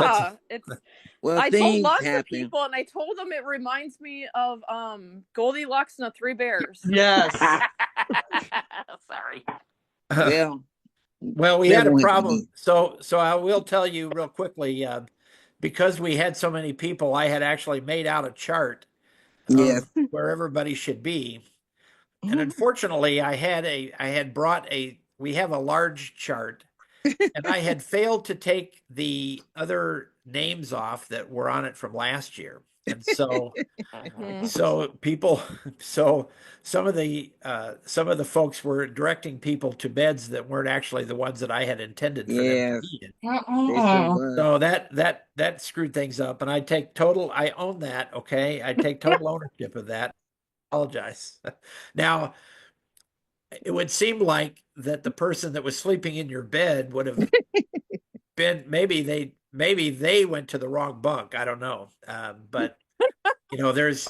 Well, I told things lots happen. of people, and I told them it reminds me of Goldilocks and the Three Bears. Yes. Sorry. Well, we had a problem. So I will tell you real quickly, because we had so many people, I had actually made out a chart of where everybody should be. And unfortunately, we have a large chart, and I had failed to take the other names off that were on it from last year. And so some of the folks were directing people to beds that weren't actually the ones that I had intended for them to be in. So that screwed things up, and I own that. Okay. I take total ownership of that. Apologize. Now, it would seem like that the person that was sleeping in your bed would have been, maybe they went to the wrong bunk. I don't know. But there's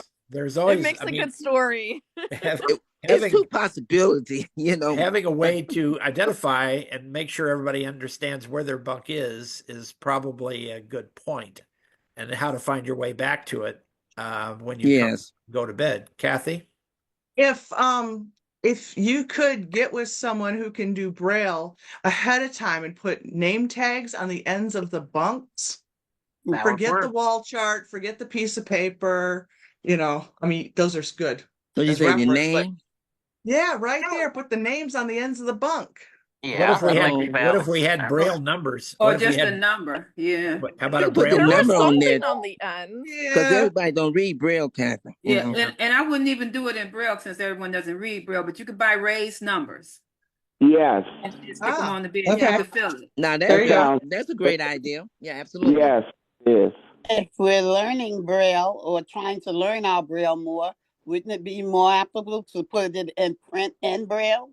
always, It makes a good story. It's two possibilities, Having a way to identify and make sure everybody understands where their bunk is probably a good point, and how to find your way back to it when you go to bed. Kathy? If you could get with someone who can do Braille ahead of time and put name tags on the ends of the bunks, forget the wall chart, forget the piece of paper, those are good. So you say your name? Yeah, right there. Put the names on the ends of the bunk. Yeah. What if we had Braille numbers? Or just a number? Yeah. How about a Put Braille the number on there? On the end. Because everybody don't read Braille, Kathy. Yeah, and I wouldn't even do it in Braille since everyone doesn't read Braille, but you could buy raised numbers. Yes. And stick them on the bed. You have to fill it. Now that's a great idea. Yeah, absolutely. Yes, yes. If we're learning Braille or trying to learn our Braille more, wouldn't it be more applicable to put it in print and Braille?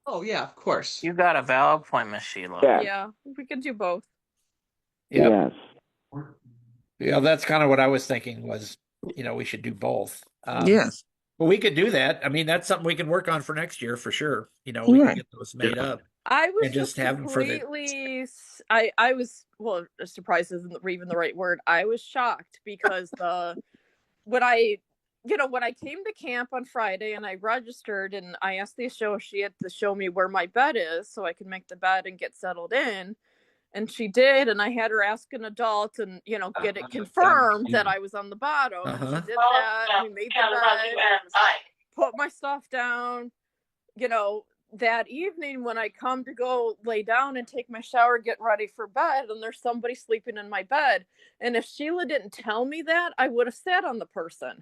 Oh, yeah, of course. You got a valid point, Miss Sheila. Yeah, we could do both. Yep. Yes. Yeah, that's kind of what I was thinking was, we should do both. Yes. Well, we could do that. I mean, that's something we can work on for next year for sure. We can get those made up. I was and just have them for I was, well, surprised isn't even the right word. I was shocked because when I came to camp on Friday and I registered and I asked the show, she had to show me where my bed is so I could make the bed and get settled in. And she did, and I had her ask an adult and, get it confirmed that I was on the bottom. She did that, we made the bed, put my stuff down. That evening when I come to go lay down and take my shower, get ready for bed, and there's somebody sleeping in my bed. And if Sheila didn't tell me that, I would have sat on the person.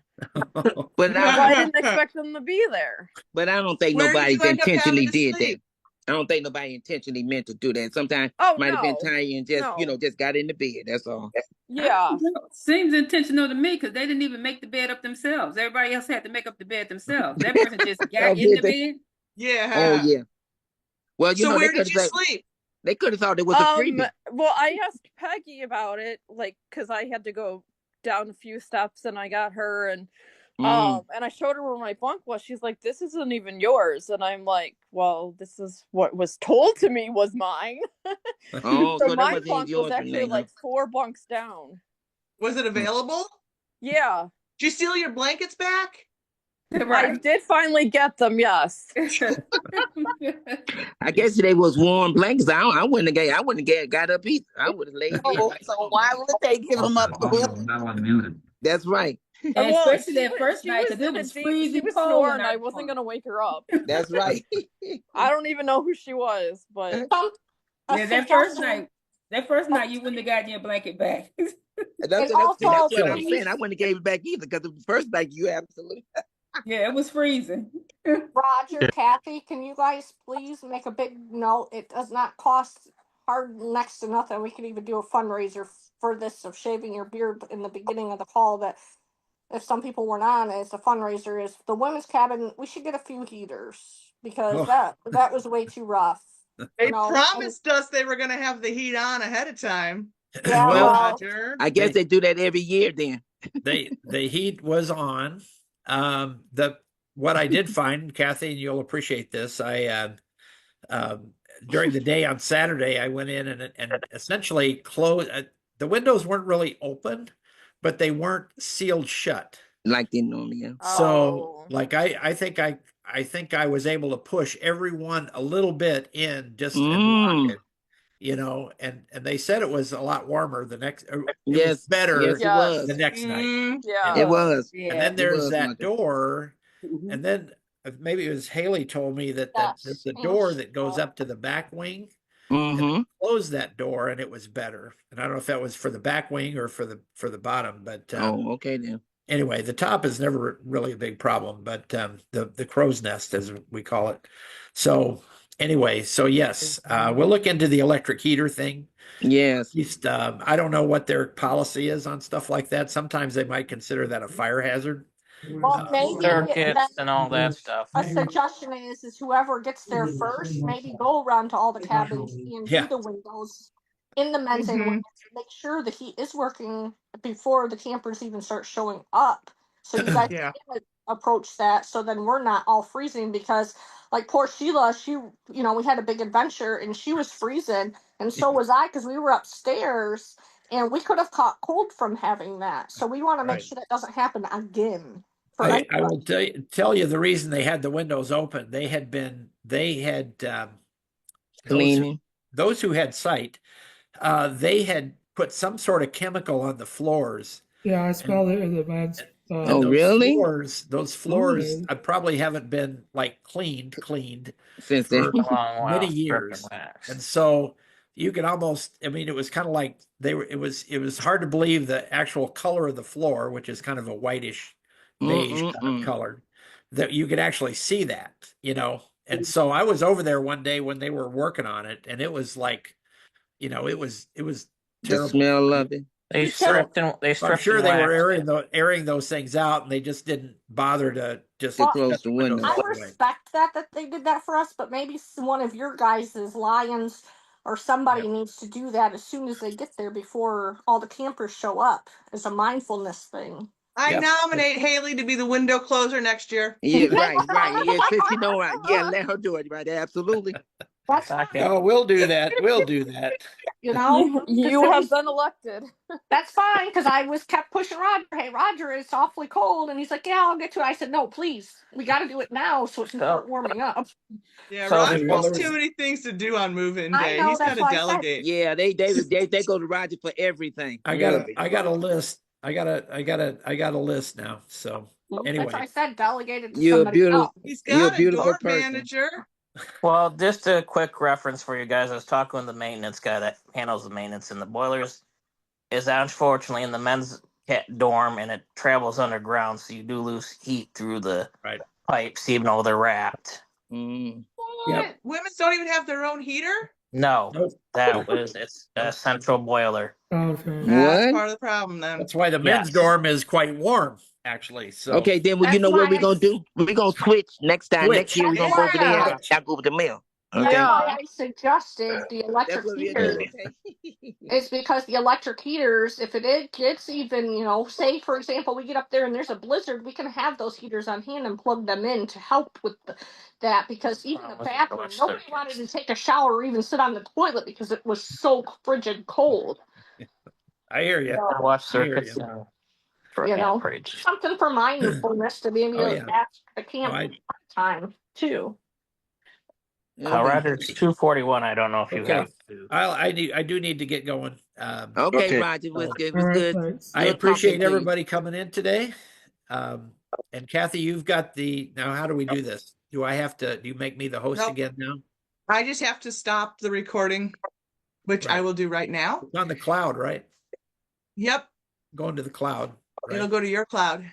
But I didn't expect them to be there. But I don't think nobody intentionally did that. I don't think nobody intentionally meant to do that. Sometimes might have been tired and just, just got in the bed. That's all. Yeah. Seems intentional to me because they didn't even make the bed up themselves. Everybody else had to make up the bed themselves. That person just got in the bed. Yeah. Oh yeah. Well, you So know, where did you sleep? They could have thought it was a freebie. Well, I asked Peggy about it, like, because I had to go down a few steps, and I got her, and I showed her where my bunk was. She's like, "This isn't even yours," and I'm like, "Well, this is what was told to me was mine." Oh, so my that was bunk yours, was actually Renee, huh? like 4 bunks down. Was it available? Yeah. Did you steal your blankets back? I did finally get them. Yes. I guess they was warm blankets. I wouldn't have got up either. I would have laid there. Oh, so why would they give them up to women? Now unmuted. That's right. And especially that first night because it was She freezing was cold. snoring. I wasn't gonna wake her up. That's right. I don't even know who she was, but Yeah, that first night you wouldn't have gotten your blanket back. That's what I'm saying. I wouldn't have gave it back either because the first night you absolutely. Yeah, it was freezing. Roger, Kathy, can you guys please make a big note? It does not cost hard next to nothing. We could even do a fundraiser for this of shaving your beard in the beginning of the call. That if some people weren't on, it's a fundraiser. Is the women's cabin? We should get a few heaters because that was way too rough. They promised us they were going to have the heat on ahead of time. Yeah, well, I guess they do that every year. Then the heat was on. What I did find, Kathy, and you'll appreciate this, I during the day on Saturday, I went in and essentially closed. The windows weren't really open, but they weren't sealed shut like they normally are. So, like I think I was able to push everyone a little bit in just and lock it, you know, and they said it was a lot warmer the next. It was better it was. the next night. Yeah, it was. And then there's that door, and then maybe it was Haley told me that there's the door that goes up to the back wing. Close that door, and it was better. And I don't know if that was for the back wing or for the bottom, but okay then. Anyway, the top is never really a big problem, but the crow's nest, as we call it. So anyway, so yes, we'll look into the electric heater thing. Yes. At least, I don't know what their policy is on stuff like that. Sometimes they might consider that a fire hazard. Well, maybe circuits and all that stuff. A suggestion is whoever gets there first, maybe go around to all the cabins and do the windows in the men's and women's to make sure the heat is working before the campers even start showing up. So you guys can approach that so then we're not all freezing because like poor Sheila, we had a big adventure and she was freezing and so was I because we were upstairs and we could have caught cold from having that. So we want to make sure that doesn't happen again. I will tell you the reason they had the windows open. They had cleaning. Those who had sight, they had put some sort of chemical on the floors. Yeah, I smelled it in the men's. Really? Those floors probably haven't been like cleaned since for many years, and so you can almost. I mean, it was kind of like it was hard to believe the actual color of the floor, which is kind of a whitish beige kind of color, that you could actually see that, you know. And so I was over there one day when they were working on it, and it was like, you know, it was terrible. The smell of it. They stripped and I'm sure they were airing those things out, and they just didn't bother to just close the windows. I respect that they did that for us, but maybe one of your guys' Lions or somebody needs to do that as soon as they get there before all the campers show up as a mindfulness thing. I nominate Haley to be the window closer next year. Yeah, right. Yeah, since you know, yeah, let her do it. Right, absolutely. Oh, we'll do that. We'll do that. You know, you have been elected. That's fine because I kept pushing Roger. Hey, Roger, it's awfully cold, and he's like, "Yeah, I'll get to it." I said, "No, please, we got to do it now so it's not warming up." Yeah, Roger has too many things to do on move-in day. He's got to delegate. Yeah, they go to Roger for everything. I got a list. I got a list now. So anyway, that's what I said. Delegated to you're somebody else. He's got a door manager. Well, just a quick reference for you guys. I was talking with the maintenance guy that handles the maintenance in the boilers. Is unfortunately in the men's dorm, and it travels underground, so you do lose heat through the pipes, even though they're wrapped. Women don't even have their own heater? No, Nope. it's a central boiler. Okay. That's What? part of the problem then. That's why the men's Yes. dorm is quite warm, actually. So Okay, then well, you That's know what why we're gonna do? We're gonna switch next time. Next switch. year we're gonna go over there. Yeah. Y'all go over the mill. Okay. That's Yeah. why I suggested the That's electric what we're heaters. doing. Okay. Is because the electric heaters, if it gets even, say for example, we get up there and there's a blizzard, we can have those heaters on hand and plug them in to help with that. Because even the bathroom, nobody wanted to take a shower or even sit on the toilet because it was so frigid cold. I hear you. I watch I hear circuits you. now for You know, amperage. something for mindfulness to be able Oh, to yeah. ask the Oh, camp time too. Roger, it's 2:41. I don't know if you Okay. have. I do need to get going. Okay, Okay. Roger, it was good. It All was right, good. thanks. I Good appreciate talking to you. everybody coming in today. And Kathy, you've got now how do we do this? Do you make me the host Nope. again now? I just have to stop the recording, which I Right. will do right now. It's on the cloud, right? Yep. Going to the cloud. Right? It'll go to your cloud.